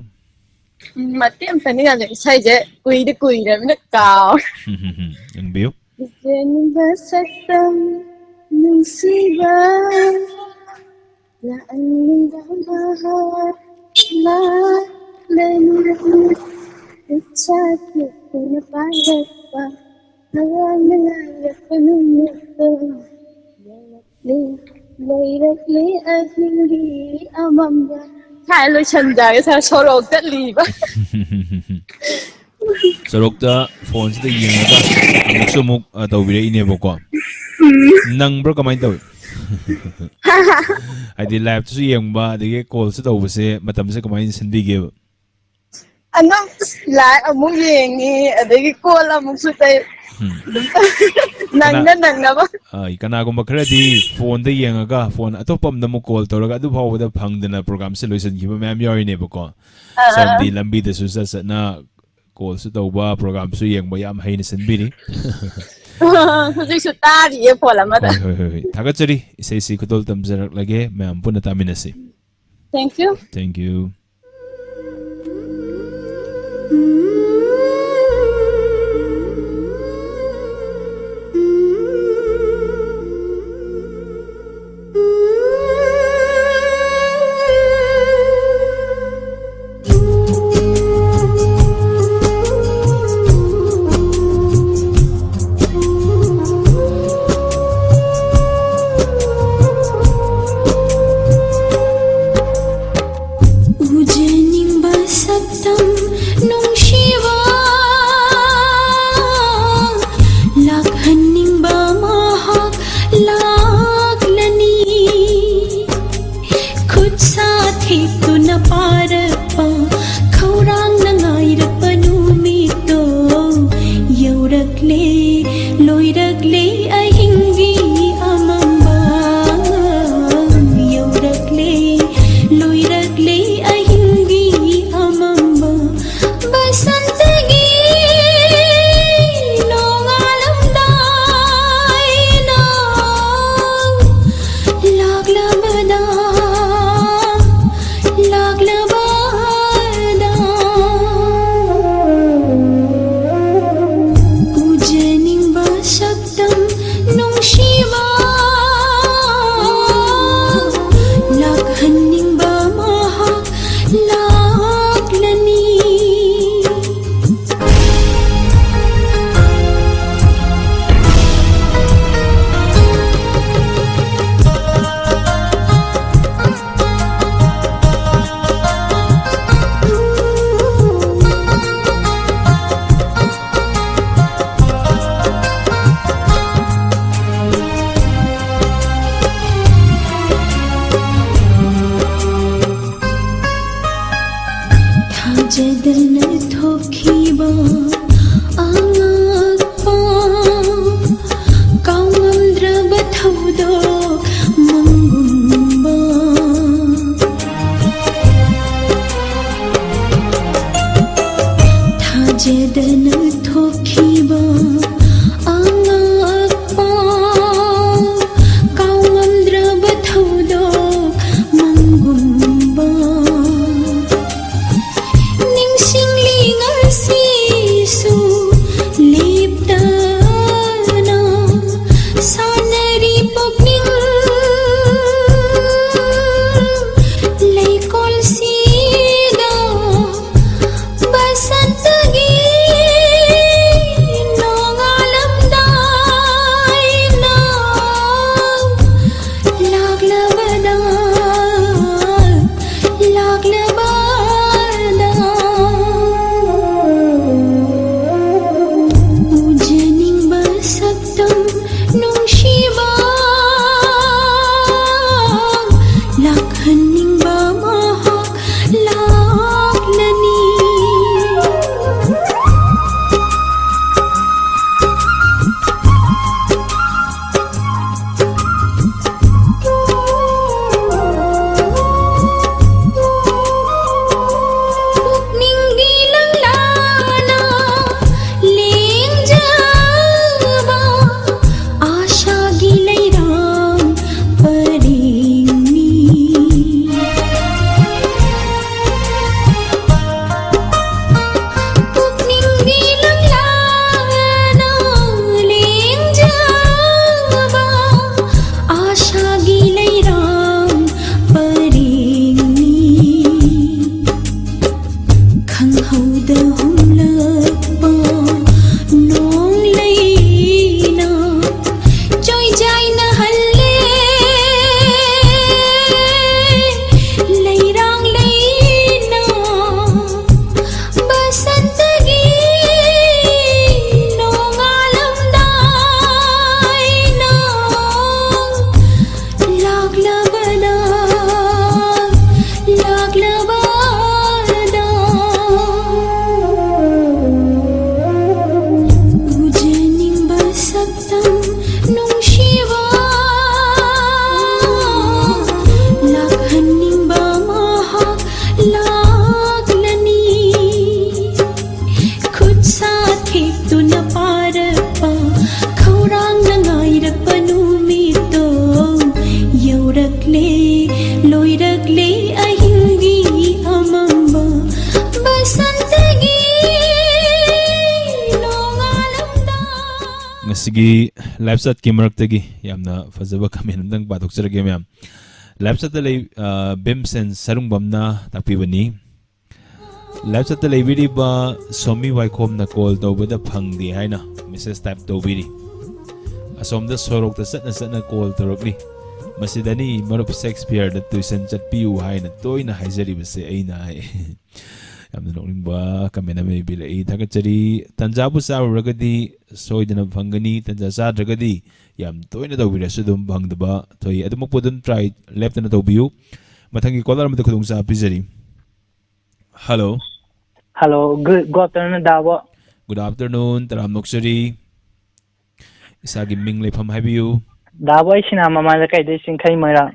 Matiam pa niya, isa je, kuy na minakaw. Ang biyo? Diyan ba sa ng siba, laan nang bahar, na lalim, at sakit ko na pagkat pa, hawang nangarap ko nung ito, Lately, I think I'm Thai chanda sa sorok ta liba. Sorok ta phone sa yung ka. Ang sumuk taw bire inebo ko. Nang bro kamay taw. Ay di live to yung ba di call sa taw base matam sa kamay sandige. Ano live among yengi adigi call among sutay. Nang ba? Ay kana ko makredi phone da yang aga phone atopam na mo call to raga du phaw da phang na program sa loisan gi ma'am yori ne ba ko. Sa di lambi da su sa na call sa taw ba program su yang ba yam hay na sanbiri. Hujik su tari e phola ma da. Thagachari isay si kutol tamjarak lage ma'am puna taminasi. Thank you. Thank you. ꯊꯥꯖꯗꯅ ꯊꯣꯛꯈꯤꯕ ꯑꯉꯛꯄ ꯀꯥꯎꯉꯝꯗ꯭ꯔꯕ ꯊꯧꯗꯣꯛ ꯃꯪꯒꯨꯝꯕ ꯊꯥꯖꯗꯅ ꯊꯣꯛꯈꯤꯕ ꯑꯉꯛꯄ ꯀꯥꯎꯉꯝꯗ꯭ꯔꯕ ꯊꯧꯗꯣꯛ ꯃꯪꯒꯨꯝꯕ ꯅꯤꯡꯁꯤꯡꯂꯤ ꯉꯁꯤꯁꯨ ꯂꯦꯞꯇꯅ ꯁꯥꯟꯅꯔꯤ ꯄꯨꯛꯅꯤꯡ ꯂꯩꯀꯣꯜꯁꯤꯗ ꯕꯁꯟꯇꯒꯤ ꯅꯣꯡꯉꯥꯜꯂꯝꯗꯥꯏꯅ ꯂꯥꯛꯂꯕꯗ 우주닝바 삭담 농시바 락한닝바 마학 락라니 ning lana lengjaba आशा गिलैराम परिंगनी पुकनिंगी लंगलाना लेंgjaba आशा गिलैराम परिंगनी खंगहौदा हुमलकपा नोंलैना जोइजाइना हल्ले लैरांग लैना बसंतगी नोंगालमदाइना लागलबदा 우주닝바 삭담 농시바 락한닝바 마학 락라니 ꯈꯨꯠꯁꯥ ꯊꯦꯛꯇꯨꯅ ꯄꯥꯔꯛꯄ ꯈꯧꯔꯥꯡꯅ ꯉꯥꯏꯔꯛꯄ ꯅꯨꯃꯤꯠꯇꯣ ꯌꯧꯔꯛꯂꯦ ꯂꯣꯏꯔꯛꯂꯦ ꯑꯍꯤꯡꯒꯤ ꯑꯃꯝꯕ ꯕꯁꯟꯇꯒꯤ ngasigi live chat ki marak yamna fazaba comment amdang pathokjarage myam live chat lay bimsen sarungbamna takpibani live chat lay biri ba somi waikhom na call tawbada phangdi haina message type tawbiri asomda sorok ta satna call torokli masidani marup Shakespeare da tuition chatpiu haina toina haijari base aina yamna nokningba comment ame bilai thakachari tanjabu sarugadi soidana phangani tanja sadragadi yam toina tawbirasu dum bangdaba thoi adumuk podum try left na tawbiu mathangi caller amada khudung sa pizari hello good afternoon dabo good afternoon taram noksari isagi ming lepham habiu dabo isina mama la kai de singkhai moirang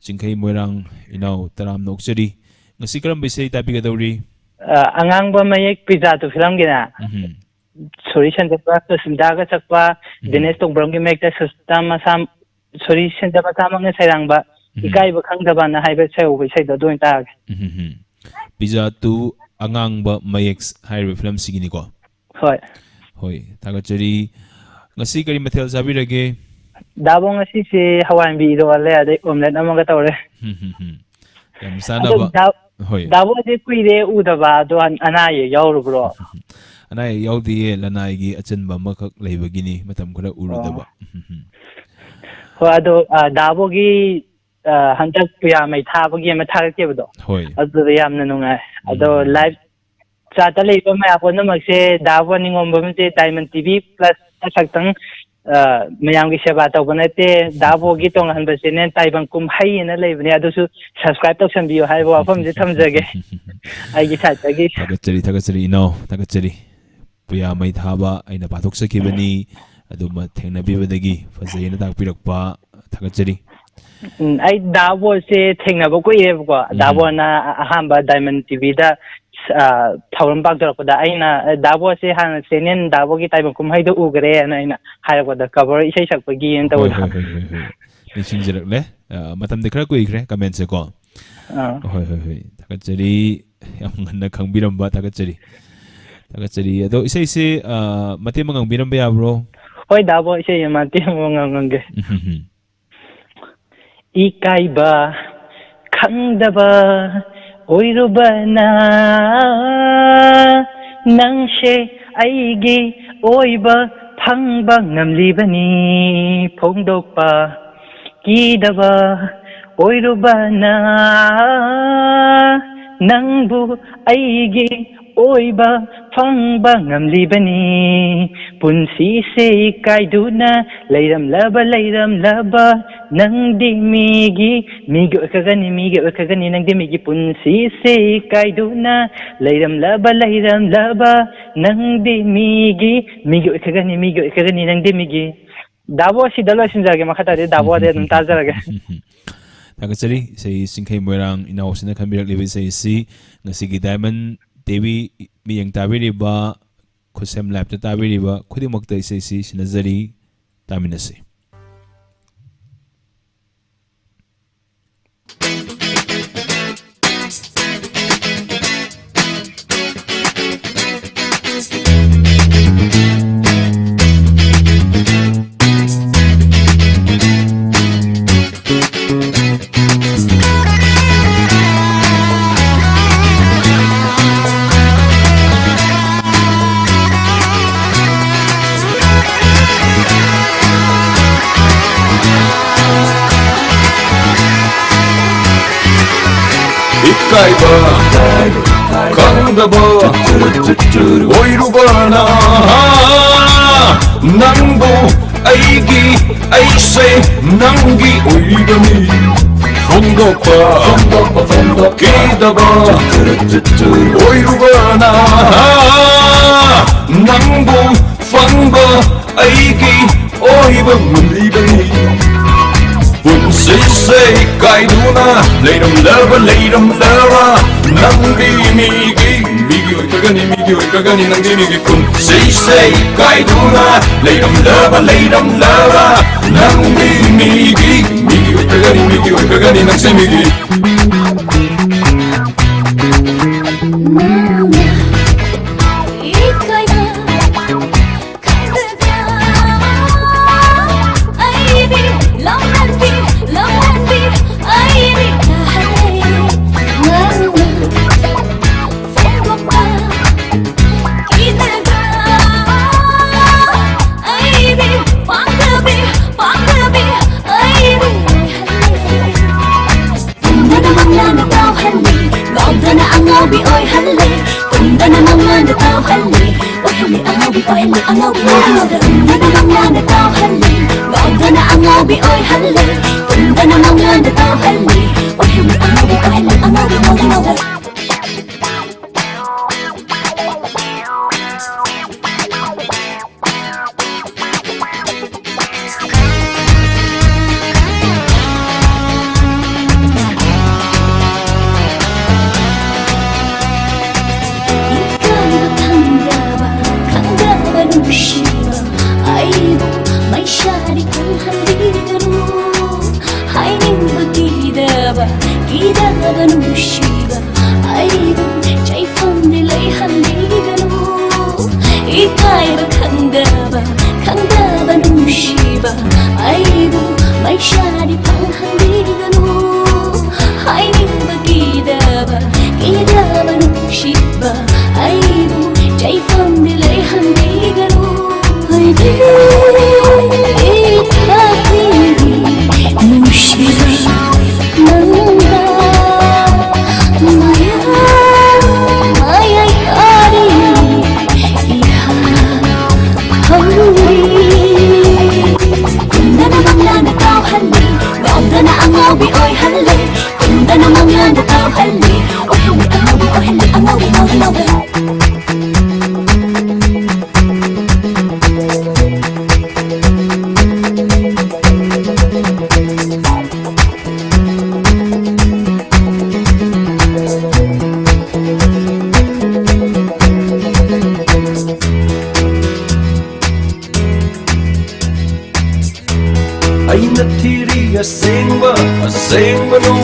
singkhai moirang inau taram noksari ngasi karam bisai tapi gadawri angang ba mayek pizza to film gina solution da ba to sinda ga chakpa dinesh tong brom gi mek ta system sam solution da ba tamang sairang ba ikai ba khang da ba na haibe sai o sai da doin ta pizza to angang ba mayek high film sigini ko hoi tagachari ngasi kari mathel sabirage dabo ngasi se hawan bi ro le ade omelette amaga tawre yam sana ba hoi dabo de kuire u da ba do ana ye yauru bro ana ye yaudi ye lanai gi achan ba makak leibagini matam khara uru da ba ho ado dabo gi hantak puya mai tha ba gi ma thar ke bdo hoi ado yam na nunga ado live cha ta le ba ma ko na mak se dabo ningom ba me diamond tv plus saktang ꯃꯌꯥꯝꯒꯤ ꯁꯦꯕꯥ ꯇꯧꯕ ꯅꯠꯇꯦ ꯗꯥꯕꯣꯒꯤ ꯇꯣꯉꯥꯟꯕ channel ꯇꯥꯏꯕꯪ ꯀꯨꯝꯍꯩꯅ ꯂꯩꯕꯅꯦ ꯑꯗꯨꯁꯨ subscribe ꯇꯧꯁꯟꯕꯤꯌꯨ ꯍꯥꯏꯕ ꯋꯥꯐꯝꯁꯦ ꯊꯝꯖꯒꯦ ꯑꯩꯒꯤ ꯁꯥꯏꯠꯇꯒꯤ ꯊꯥꯒꯠꯆꯔꯤ ꯏꯅꯥꯎ ꯊꯥꯒꯠꯆꯔꯤ ꯄꯨꯌꯥ ꯃꯩ ꯊꯥꯕ ꯑꯩꯅ ꯄꯥꯊꯣꯛꯆꯈꯤꯕꯅꯤ ꯑꯗꯨꯃ ꯊꯦꯡꯅꯕꯤꯕꯗꯒꯤ ꯐꯖꯩꯅ ꯇꯥꯛꯄꯤꯔꯛꯄ ꯊꯥꯒꯠꯆꯔꯤ ꯑꯩ ꯗꯥꯕꯣꯁꯦ ꯊꯦꯡꯅꯕ ꯀꯨꯏꯔꯦꯕꯀꯣ ꯗꯥꯕꯣꯅ ꯑꯍꯥꯟꯕ ꯗꯥꯏꯃꯟ ꯇꯤꯚꯤꯗ ꯊꯧꯔꯝ ꯄꯥꯡꯊꯣꯔꯛꯄꯗ ꯑꯩꯅ ꯗꯥꯕꯣꯁꯦ ꯍꯥꯟꯅ ꯆꯦꯅꯦꯜ ꯗꯥꯕꯣꯒꯤ ꯇꯥꯏꯕꯪ ꯀꯨꯝꯍꯩꯗꯣ ꯎꯈ꯭ꯔꯦꯅ ꯑꯩꯅ ꯍꯥꯏꯔꯛꯄꯗ ꯀꯕꯔ ꯏꯁꯩ ꯁꯛꯄꯒꯤꯅ ꯇꯧꯕꯗꯣ ꯅꯤꯡꯁꯤꯡꯖꯔꯛꯂꯦ ꯃꯇꯝꯗꯤ ꯈꯔ ꯀꯨꯏꯈ꯭ꯔꯦ ꯀꯃꯦꯟꯁꯦ ꯀꯣ ꯍꯣꯏ ꯊꯥꯒꯠꯆꯔꯤ ꯌꯥꯝ ꯉꯟꯅ ꯈꯪꯕꯤꯔꯝꯕ ꯊꯥꯒꯠꯆꯔꯤ ꯑꯗꯣ ꯏꯁꯩꯁꯦ ꯃꯇꯦꯛ ꯑꯃ ꯉꯪꯕꯤꯔꯝꯕ ꯌꯥꯕ꯭ꯔꯣ ꯍꯣꯏ ꯗꯥꯕꯣ ꯏꯁꯩ ꯃꯇꯦꯛ ꯑꯃ ꯉꯪꯒꯦ 이까이바 강다바 오이루바나 낭셰 아이기 오이바 팡방 남리바니 퐁독바 기다바 오이루바나 낭부 아이기 오이바 팡방 남리바니 분시세 까이두나 레이람라바 낭디 미기 어카가니 낭디 미기 분시세 까이두나 레이람라바 낭디 미기 어카가니 낭디 미기 다보 시달라 신자게 마카타데 다보데 좀 따자라게ꯊꯥꯒꯠꯆꯔꯤ ꯏꯁꯩ ꯆꯤꯡꯈꯩ ꯃꯣꯏꯔꯥꯡ ꯏꯅꯥꯎꯁꯤꯅ ꯈꯟꯕꯤꯔꯛꯂꯤꯕ ꯏꯁꯩꯁꯤ ꯉꯁꯤꯒꯤ ꯗꯥꯏꯃꯟ ꯇꯤꯚꯤ ꯃꯤꯠꯌꯦꯡ ꯇꯥꯕꯤꯔꯤꯕ ꯈꯨꯠꯁꯦꯝ ꯂꯥꯏꯞꯇ ꯇꯥꯕꯤꯔꯤꯕ ꯈꯨꯗꯤꯡꯃꯛꯇ ꯏꯁꯩꯁꯤ ꯁꯤꯟꯅꯖꯔꯤ ꯇꯥꯃꯤꯟꯅꯁꯤ 이까이바 강다바 오이루바나 낭보 아이기 아이세 낭기 오이가미 폰독바 기다바 오이루바나 낭보 팡바 아이기 오이바 물리가미 Say kaiduna leiram lava nangdi migi kagani nangdi migi kun say kaiduna leiram lava nangdi migi kagani nangdi migi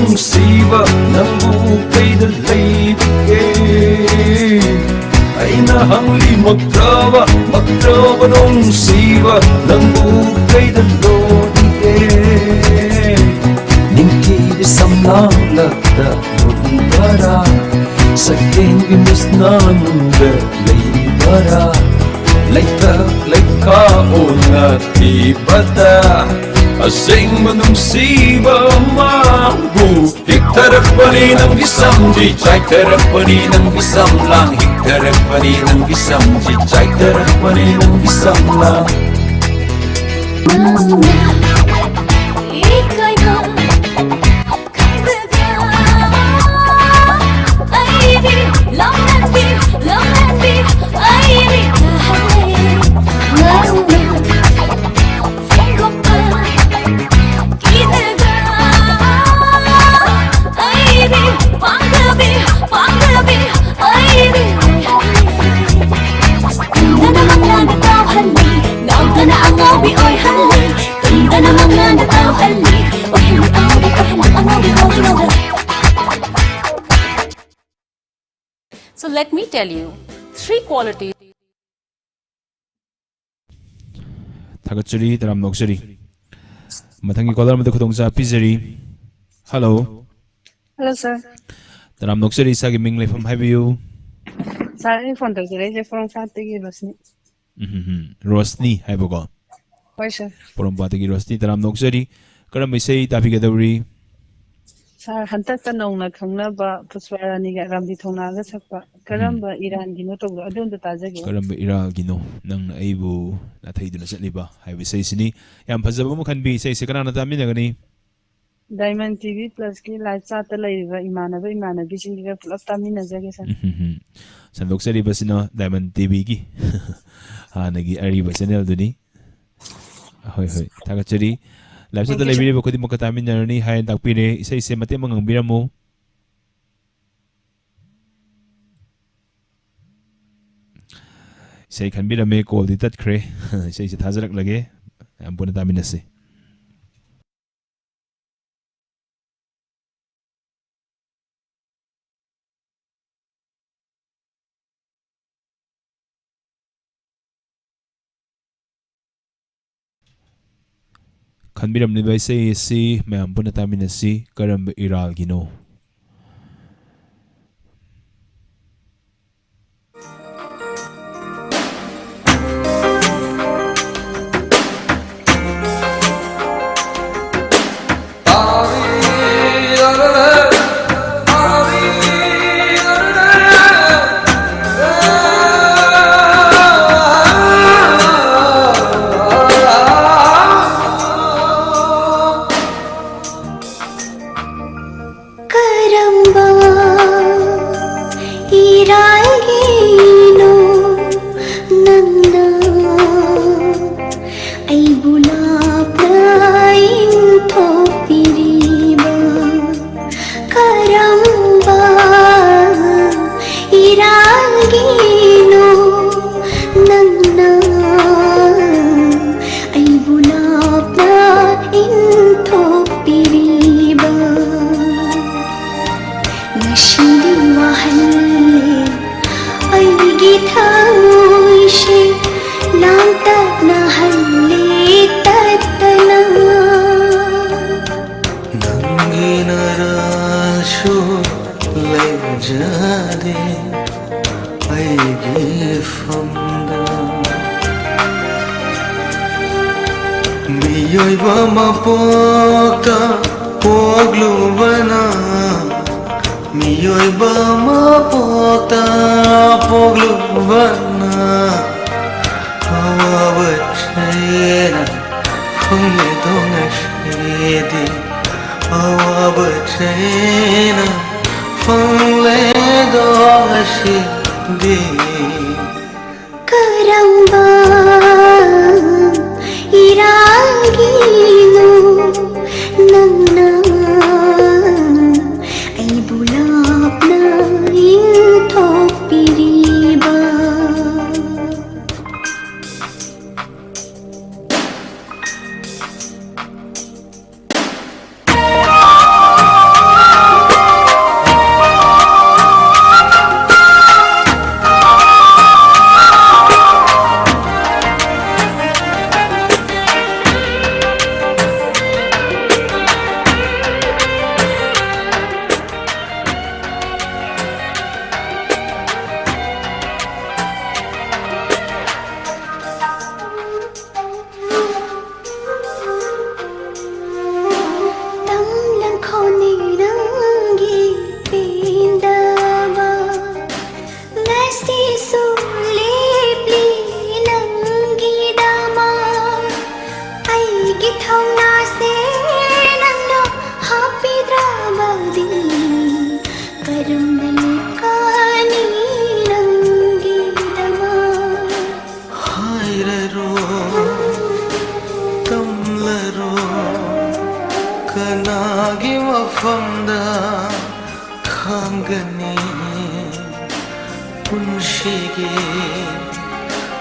nungsiba Nangbu kayda leibigay Ay nahangli magtraba nungsiba Nangbu kayda lodigay Ningki samlang lakda lodibara Saking imus na nungga leibara Laika unat ibata Asing manungsiba mambu Hiktarak pani ng isang jichay Tarak pani ng isang lang Hiktarak pani ng isang jichay Tarak pani ng isang lang Ika'y ba kaibigan? Ay di lang and be ay di kahit ngayon Fingko pa kinaga ay di panggabi ay di Tunda namang nagataw hali Naog ka na ang obi oy hali Tunda namang nagataw hali Oy hali ang obi oy hali ang obi holding over So let me tell you 3 qualities. Thagatsuri taram noksuri. Mathangi caller mada khudongsa pizari. Hello. Hello sir. Taram noksuri sagi ming lefam haibiu. Sir, I phone tagire je from Fatigi Rosni. Rosni haibogo. Hoy sir. From Patigi Rosni taram noksuri. Karam isay tapi gadawri. Sir, hantat ka nong nakhangna Puswarani ga ramdi thongna ga sakpa. Karamba Iran gino to adun da tajagi. Karamba Iran gino nang aibu na thaidu na satliba haibi say sini. Yam phajaba mo khanbi say sekana na tami nagani. Diamond TV Plus ki live chat laiba imanabi singiga plus tami na jage sir. Sandok sa riba sino Diamond TV ki. Ha nagi ariba channel duni. Hoy thagatsuri. Live chat library ba kudi mo katamin na ni hayan takpire isa mate mangang biramo. Say kan birame call ditat kre. Say thajarak lage. Ampun tamin na si. Kanbiram ni bay say si mayam puna tamin na si karamba iral gino. ngasisu lepli nangidama aigi thauna se nangno hapidrabadi karumbali kani nangidama hairaro tamlaro kanagi mafamda khangani punshige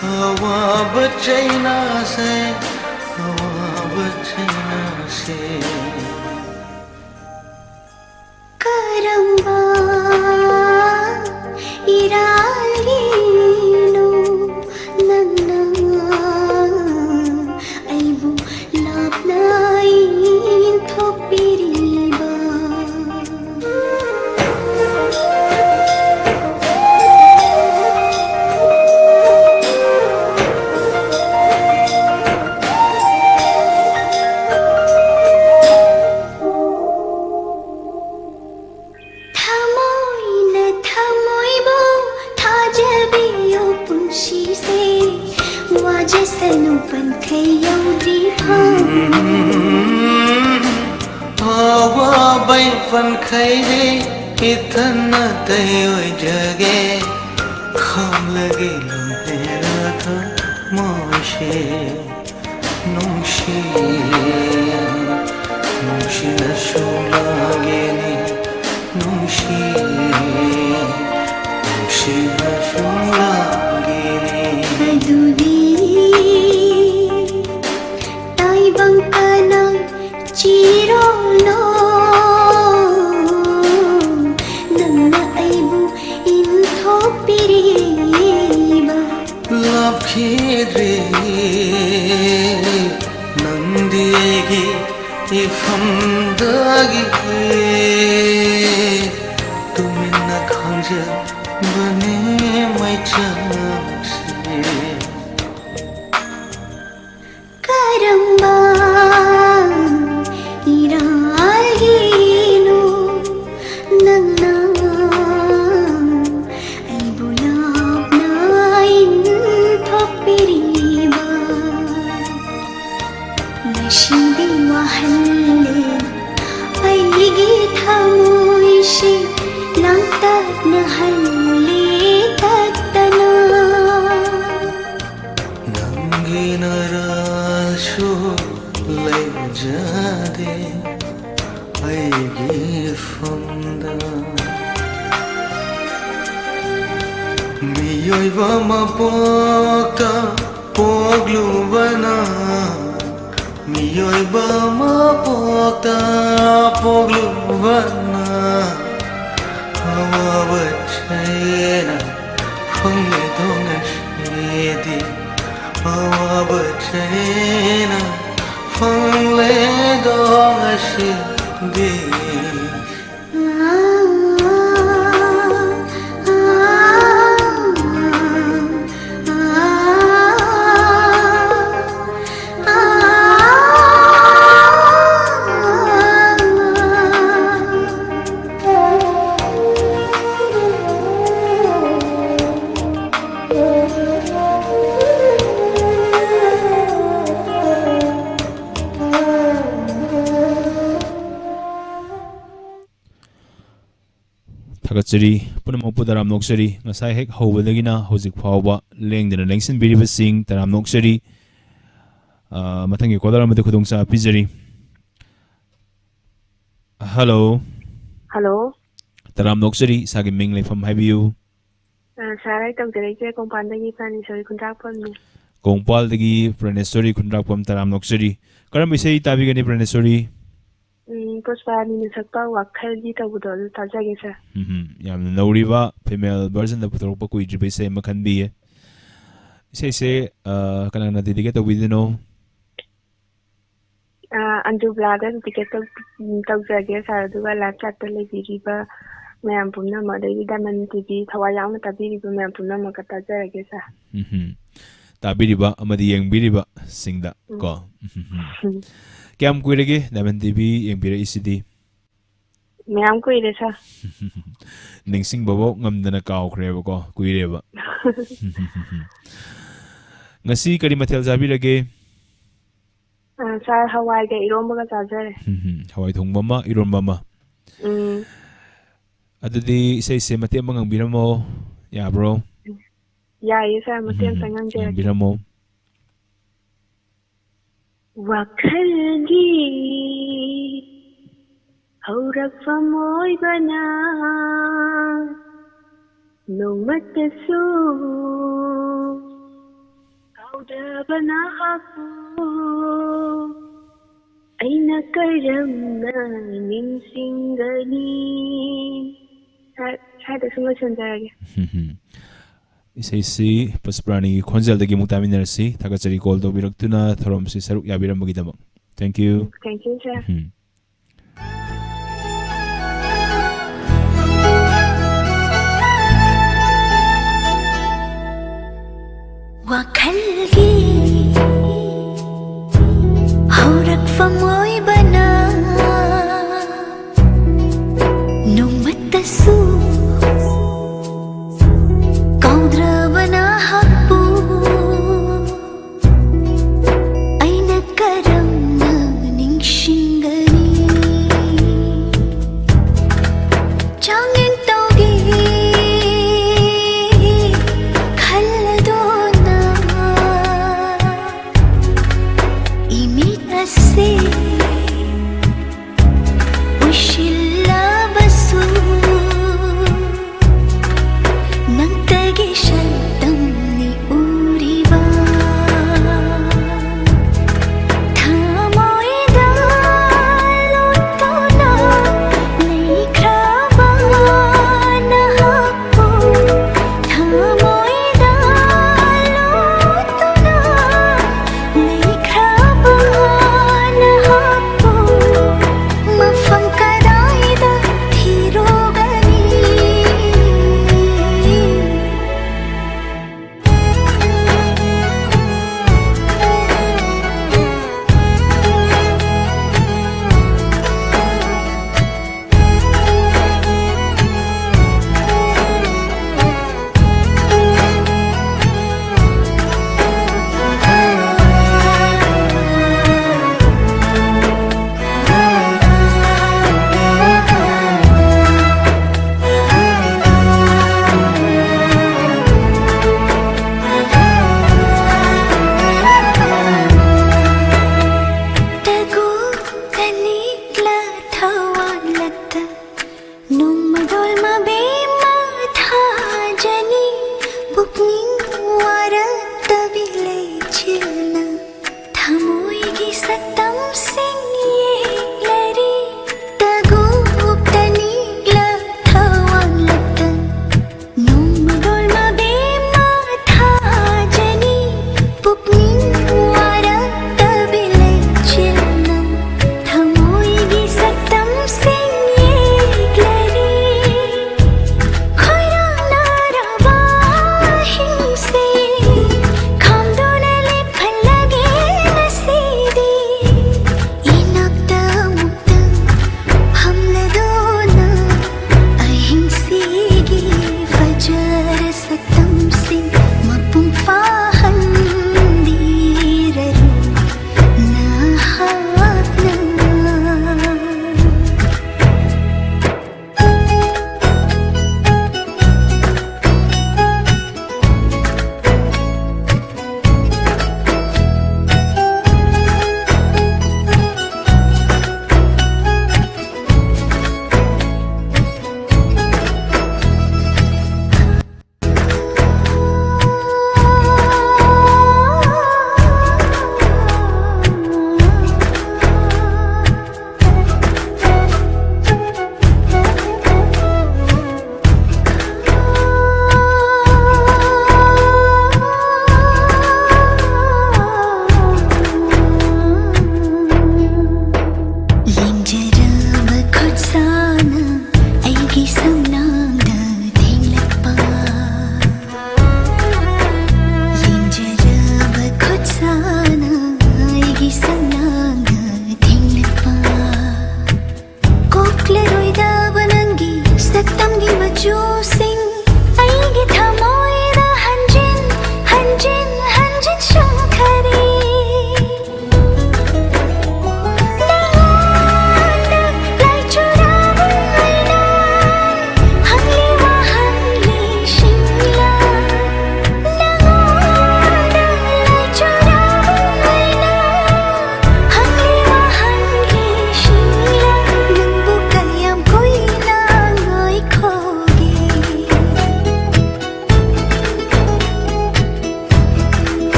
hawa bachaina se karamba iralino nanna aibu laplai thopiriba Fan khai de itna tayo jage kham lage lumhera tha moshe nungshi na shulage ni nungshi na shulage ni adudi tai bangkana chiro no Khidre nandigi ifamdagi tumina khanja bane mai chamse karamba iralgino nanna Nashibi wahalle aigi thamoishi langtat nahalle tattana nangi narashu lejade aigi funda miyoiva mapoka poglubana Miyoiba mapokta poglubana hawa bachayena fangle donga shedi hawa bachayena fangle donga shedi Thagatsari punamokpu taram noksari ngasai hek hobadagina hojik phawba lengdena lengsin biriba sing taram noksari mathangi kodara amade khudongsa pizari hello taram noksari sagi ming leifam haibiu sarai tawjare kongpaldagi Praneshwari Khundrakpamni kongpaldagi Praneshwari Khundrakpam taram noksari karam isai tabigani Praneshwari Pushparani sakpa wakhalji tawudo tajage sir yam nauriba female version da putorpa ku ijbe se makhan bi se kanana didige to bidino andu brother ticket tawjage sir aduga laptop ta lebiriba mayam pumna madai Diamond TV thawayang tabiriba mayam pumna maka tajage sir tabiriba amadi yengbiriba singda ko Kiam kuirege Diamond TV yengbira isidi ꯃꯌꯥꯝ ꯀꯨꯏꯔꯦ ꯁꯥꯔ ꯅꯤꯡꯁꯤꯡꯕꯐꯥꯎ ꯉꯝꯗꯅ ꯀꯥꯎꯈ꯭ꯔꯦꯕꯀꯣ ꯀꯨꯏꯔꯦꯕ ngasi kari mathel jabirage ꯁꯥꯔ ꯍꯋꯥꯏꯒ ꯏꯔꯣꯝꯕꯒ ꯆꯥꯖꯔꯦ hawai thongba ma ironba ma adudi isai se mate ma ngangbiramo yabro ꯌꯥꯏꯌꯦ ꯁꯥꯔ ꯃꯇꯦꯡ ꯑꯝꯇ ꯉꯥꯡꯖꯔꯒꯦ ngangbiramo ꯋꯥꯈꯜꯒꯤ ꯍꯧꯔꯛꯐꯝ ꯑꯣꯏꯕꯅ ꯅꯣꯡꯃꯇꯁꯨ ꯀꯥꯎꯗꯕꯅ ꯍꯥꯞꯄꯨ ꯑꯩꯅ ꯀꯔꯝꯅ ꯅꯤꯡꯁꯤꯡꯒꯅꯤ ꯁ꯭ꯋꯥꯏꯗ ꯁꯨꯝ ꯂꯣꯏꯁꯤꯟꯖꯔꯒꯦ isai Pushparani khonjaldagi muktaminarasi thagachari call tawbiraktuna thoromsi saruk yabirambagidamak thank you sir wakalgi haurakfam oibana nongmatasu kaudrabana happu aina karamna ningshingani changin tawgi khalladona imitase ushilla basu nangtagi shantam ni uriba thamoida lutona laikhraba na happu thamoida lutona laikhraba na happu mafam kadaida thirogani tagu kanikla thawalata nongmadol mabema thajani bukning warat bilai chilna thamoigi satam singye lari tagu kanikla thawalata nongmadol mabema thajani bukning warat bilai chilna thamoigi satam singye lari khoirana raba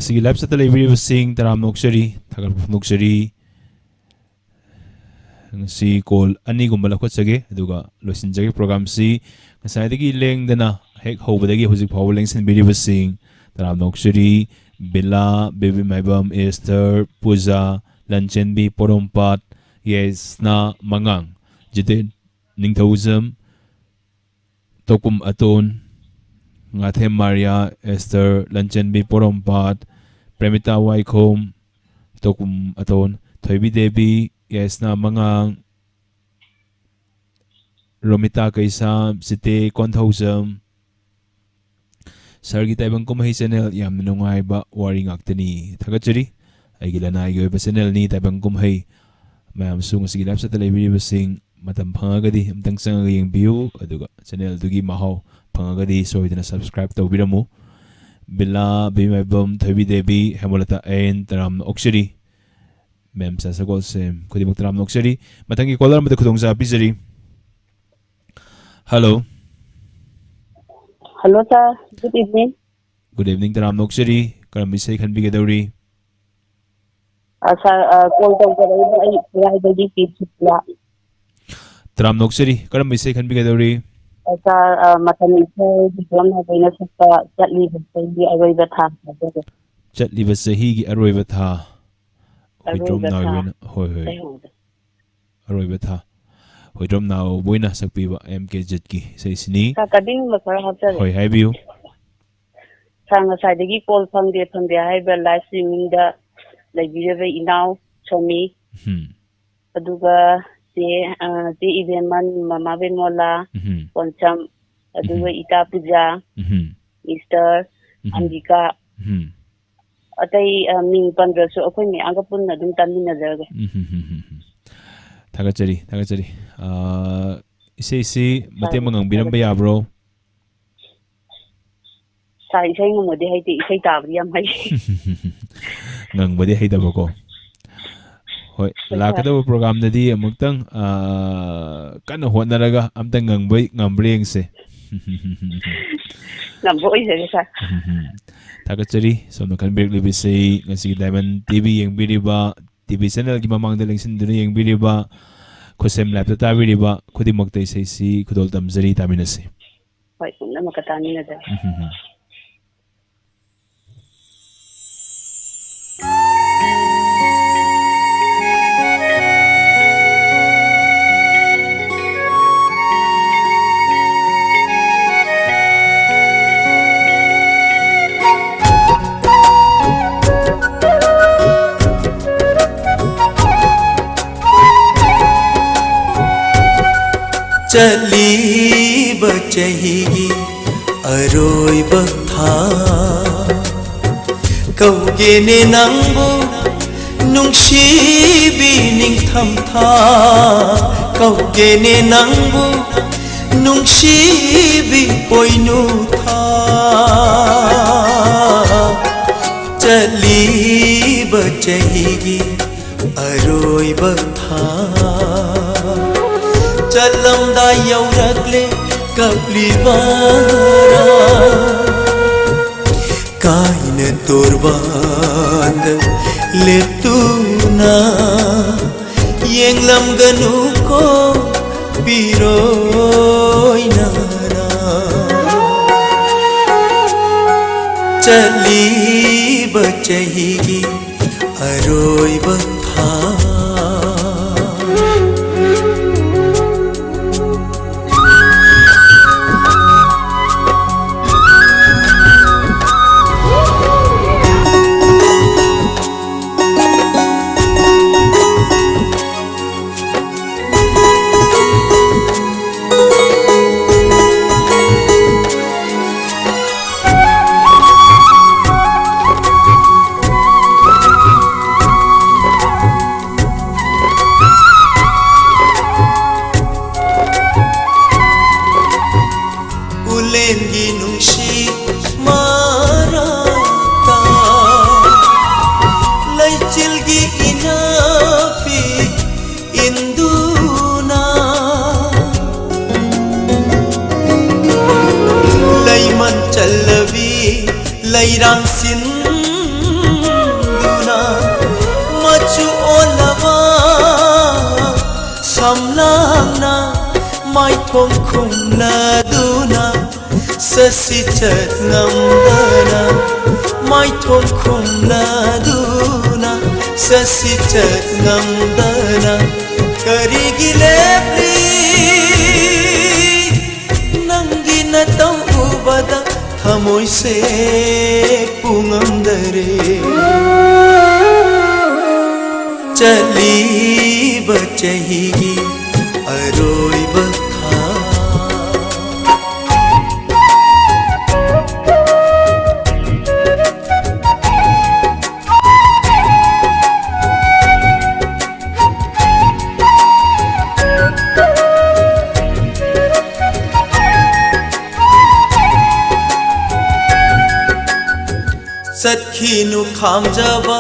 ngasi live sa television taram noksari thagar noksari ngasi call ani gumbala ko chage aduga losin jage program si ngasai dagi leng dana hek hobadagi hojik phaw leng sin video sing taram noksari Bella baby maibam Esther Puja Lanchenbi Porompat yes na mangang jite ningthauzam tokum aton ngathem Maria Esther Lanchenbi Porompat Premita Waikhom tokum aton Thoibi Devi yes na mangang Romita Kaisa Site Konthauzam Sargi taibang kumahi channel yam nungai ba wari ngaktani thagachari aigi lana aigi ba channel ni taibang kumahi mayam sung sige live sa television sing matam phangagadi amtang sanga yeng view aduga channel dugi mahaw phangagadi soidana subscribe tawbiramu Billa Bimabam Thoibi Devi Hemolata Ain Taram Oksari mem sa sagol sem kudi muktaram oksari matangi caller mata khudong sa pisari hello Hello sir, good evening. Good evening, Taram Noksari. Karam bisay kan bigay dawri. Sir, call daw ko rin ay driver di pizza. Taram Noksari. Karam bisay kan bigay dawri. Sir, matanig ko diplom na kayo na sa chatli sa hindi aroy batha. Chatli sa higi aroy batha. Hoy na win. Hoy. Aroy batha. Hoy drum now buena sakpiba MK Jetki sa isini. Sa kading masarap sir. Hoy hi view. Sa ngasaydagi call phangde hay ba live streaming da video ba inaw chomi. Aduga si event man mama ben mola koncham aduga ita puja Easter Ambika atay ming pandra so akoy mi agapun na dum tamina daga. Thagachari isi mate mangang binamba ya bro sa isay ngumodi hay ti isay tabri am hay ngang badi hay dabo ko hoy lakada program na di amugtang kana honaraga amtang ngambreng se namboy sa Thagachari so no kan break libisay ngasi Diamond TV yang biriba TV channel ki mamang daling sinduni yang biriba kusem live ta biriba khudi maktai sei si khudol tamzari taminase hoy na makatani na da चली बचही अरोय बथा कौगे ने नंगो नुंगशीबी निंगथम था कौगे ने नंगो नुंगशीबी पोइनु था चली बचही अरोय बथा चलमदा यौरकले कपलीवारा काइन तोरबांद लेतुना येंगलम गनुको पिरोइनारा चली बचही अरोय बथा Sasichat ngamdana mai thom khumladuna Sasichat ngamdana karigi lepli nangi na tau ubada thamoi se pungamdare chali bachahi aroi batha Satkinu khamjaba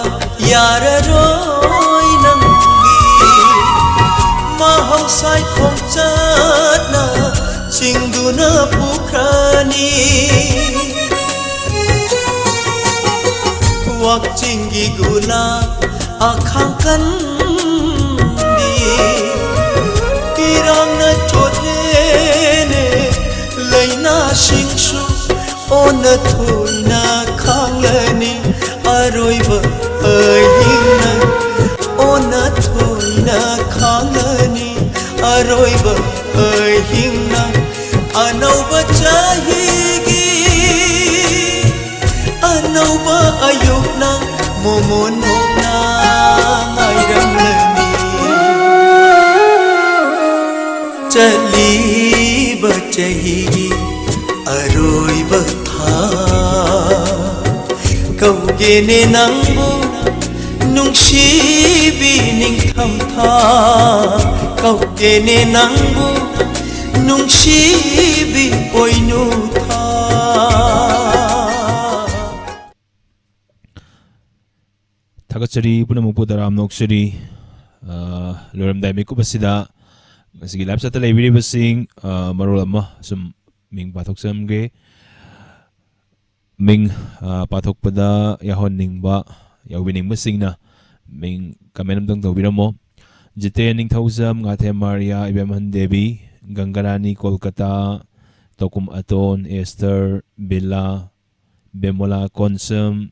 yararoi nangi mahausai khomchatna chingduna pukhrani wakchingi guna akhangkan di pirangna chotne laina shingshu ona thoina khanglani aroiba aina ona thoina khanglani aroiba aina anauba chahigi anauba ayukna momonona ngairamlani chali bachahigi aroi batha kaugene nangbu nungsibi ningtham tha kaugene nangbu nungsibi oinu tha Thakachari punamukpu taram noksari loramdai mikupasida ngasigi lab sata leibiribasing marol ama sum Ming pathok samge Ming pathok pada yahon ningba yawbining masingna Ming kamenam tang tawbiramo Jite ning thawzam ngathe Maria Ibemhan Devi Gangarani Kolkata Tokum Aton Esther Billa Bemola Konsum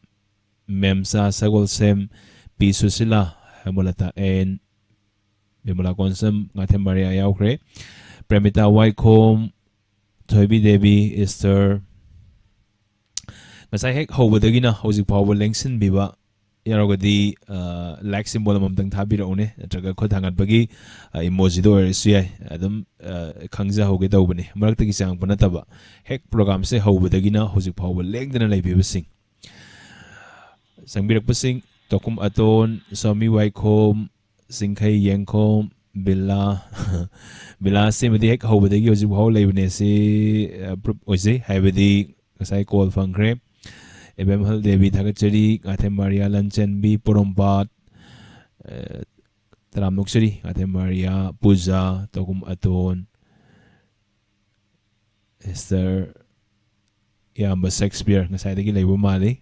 Memsa Sagolsem Pisusila Hamulata en Bemola Konsum ngathe Maria yawkre Premita Waikom Thoibi Devi Esther Ngasai hek hobadagina hojik pawba lengsin biba yarogadi like symbol amamtang thabiraune natraga khodhangat bagi emoji do siyai adum khangja hoge tawbani maraktagi sang panataba hek program se hobadagina hojik pawba lengdana leibibasing sangbirak pasing Tokum Aton Somi Waikhom Singkhai Yengkhom Billa Billa se madi hek hobadagi hojik paw leibane se oise haibadi ngasai call fangre Ebemhal Devi Thakachari Ngathe Maria Lanchanbi Porompat Taram Noksari Ngathe Maria Puja Tokum Aton Esther Yamba Shakespeare ngasai dagi leibo mali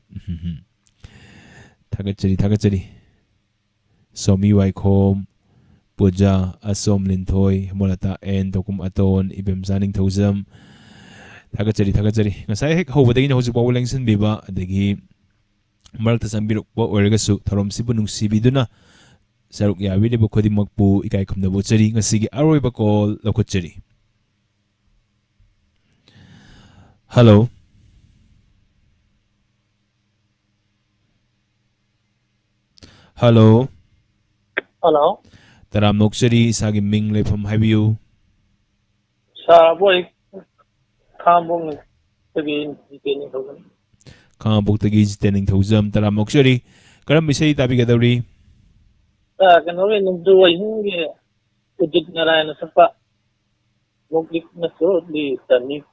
Thakachari Somi Waikhom Puja Asom Linthoi Molata en Tokum Aton Ibem Zaning Thozam Thakachari ngasai hek hobadagi na hojik paw lengsin biba adagi marakta sambirukpa oiragasu tharomsibu nungsibiduna saruk yabideba khodimakpu ikai khumnabu chari ngasigi aroiba call lokachari Hello Taram Noksari Sagi Ming Lefam Habiu Boy Kambong Tagi Jitening Thozam Taram Noksari Karam Bisay Tabi Gadari Kanori Nunduay Hingi Ujit Narayana Sapa Moklik Nasodi Tanik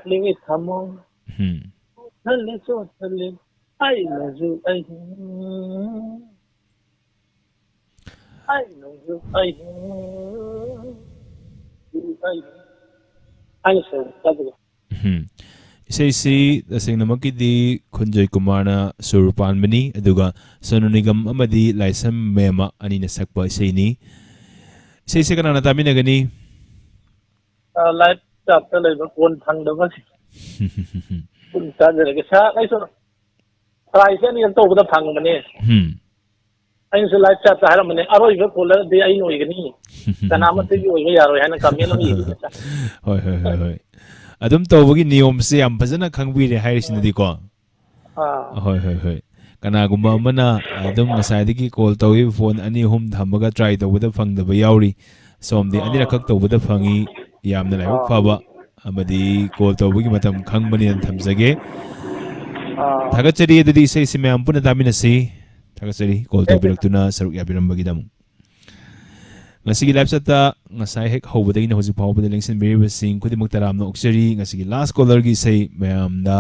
Lingit Hamong Taliso Talim I Nazu Isay dasing namakidi Kunjoy Kumarna Surupan Mani aduga Sonunigam Amadi Laisam Mema ani nasakpa isay ni Isay kanana tabi na gani Light chat lấy một cuốn thằng đó mà cuốn chat rồi cái sao cái số try sẽ đi tàu cái thằng mà nè anh sẽ live chat hay là mình à rồi cái cuốn là đi anh nói cái này cái nào mà tự nhiên cái gì rồi hay là cầm miếng nó gì hoi adum to bagi niyom se am phazana khangbi re hairisina di ko hoi kana gumba mana adum ngasai digi call tawi phone ani hum thamaga try to with the phang da yauri som di ani rakak to with the phangi yamna lai phaba amadi call to bagi matam khangbani an thamjage thagachari dadi sei sime am puna damina si thagachari call to biraktuna saruk yabiram bagi dam ngasigi live sata ngasai hek hobadagi na hoji phawbada lengsin beriba sing khudimuk taramna oksari ngasigi last caller gi sei mayam da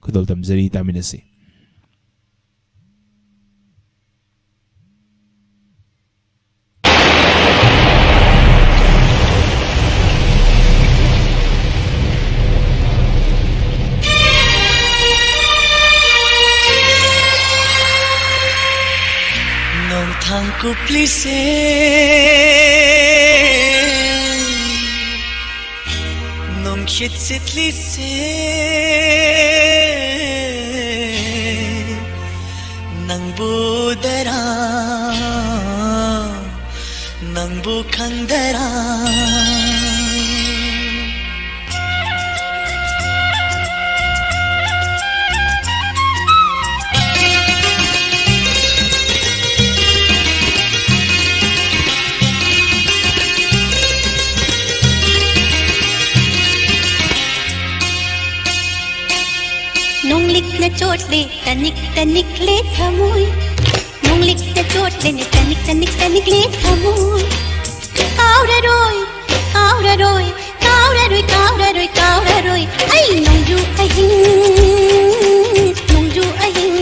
khudol tamjari taminasi thang kupli se nom khit sitli se nang budara nang bu khandara चोट ले तनिक तनिक ले थमुई मुंगलिक ते चोट ले ने तनिक तनिक तनिक ले थमुई कावरा रोय कावरा रोय कावरा रोय कावरा रोय कावरा रोय आई नंजू अहिं नंजू अहिं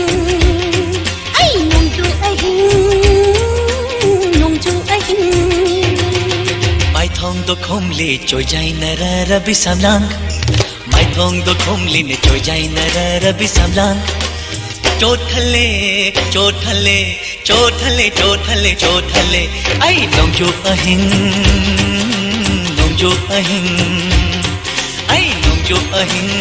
आई नंजू अहिं नंजू अहिं mai thong do khom le choi jai nara rabi samlang mai thong do khom le ne choi jai nara rabi samlang chotale chotale chotale chotale chotale ai nong ju ahing ai nong ju ahing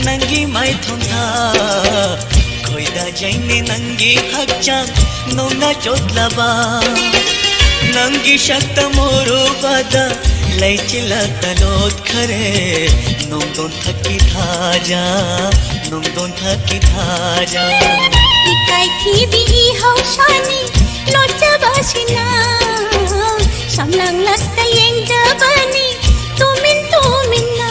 nangi mai thong tha khoi da jaine nangi hakcham nona chotlaba nangi shakta moru bada lai chila talot khare nom don thaki thaja ikai thi bi haushani locha basina samlang latta yeng jabani tumin na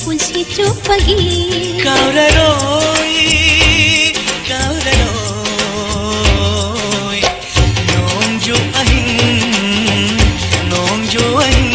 punsi chupagi kaura roy nongju ahing nongju ahing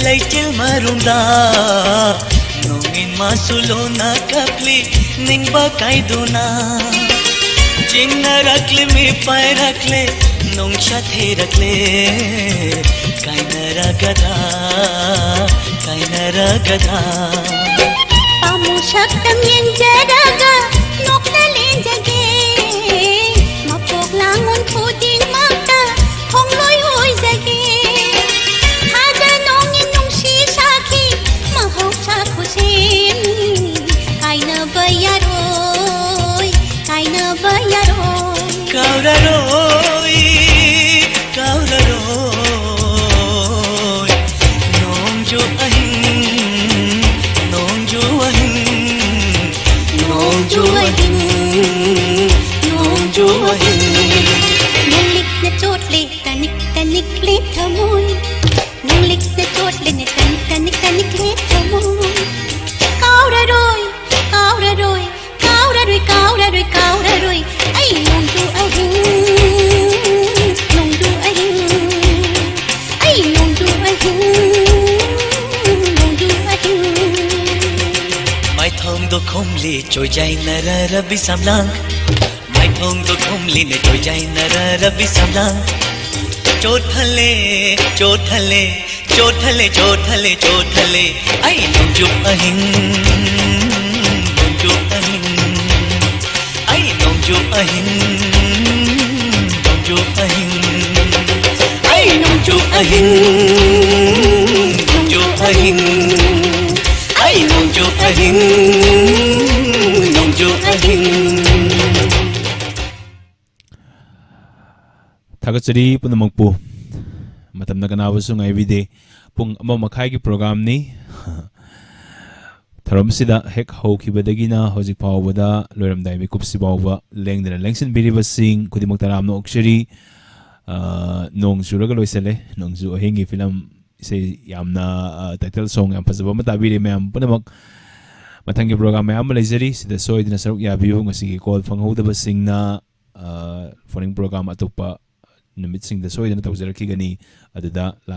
Laitil marunda nongin masulona kapli ningba kaiduna jingna rakle me pai rakle nong sathe rakle kainara gada pamu shaktam yen jaraga nokna len jage mapok langon khudin makta hongloi hoi jage haga nongin ahing nongju ahing nongju ahing nongju ahing nonglik na chotle tanik tanik le thamoy nonglik na chotle ne tanik tanik tanik le thamoy kaura roi kaura roi kaura roi kaura roi kaura roi ai nongju ahing nongju ahing ai nongju ahing nongju ahing mai thong do khom le trôi jai nara rabi samlang mai thong do khom le ne trôi jai nara rabi samlang chot thale chot thale chot thale chot thale chot thale ai nongju ahing nongju ahing ai nongju ahing nongju ahing ai nongju ahing nongju ahing ai nongju ahing nongju ahing Thakachari punamangpu matam na kanawa su ngai vide pung ama makhai ki program ni tharom sida hek ho khibadagi na hojik pawbada loiram dai mi kupsi bawba lengdana lengsin biriba sing kudimak taram no okshari nong suraga loisale nong ju ahingi film se yamna title song yam phazaba mata biri mayam punamak mathangi program mayam leizari sida soidina saruk ya biu ngasi call phanghodaba singna phoning program atupa numit sing da soidana tawjaraki gani aduda la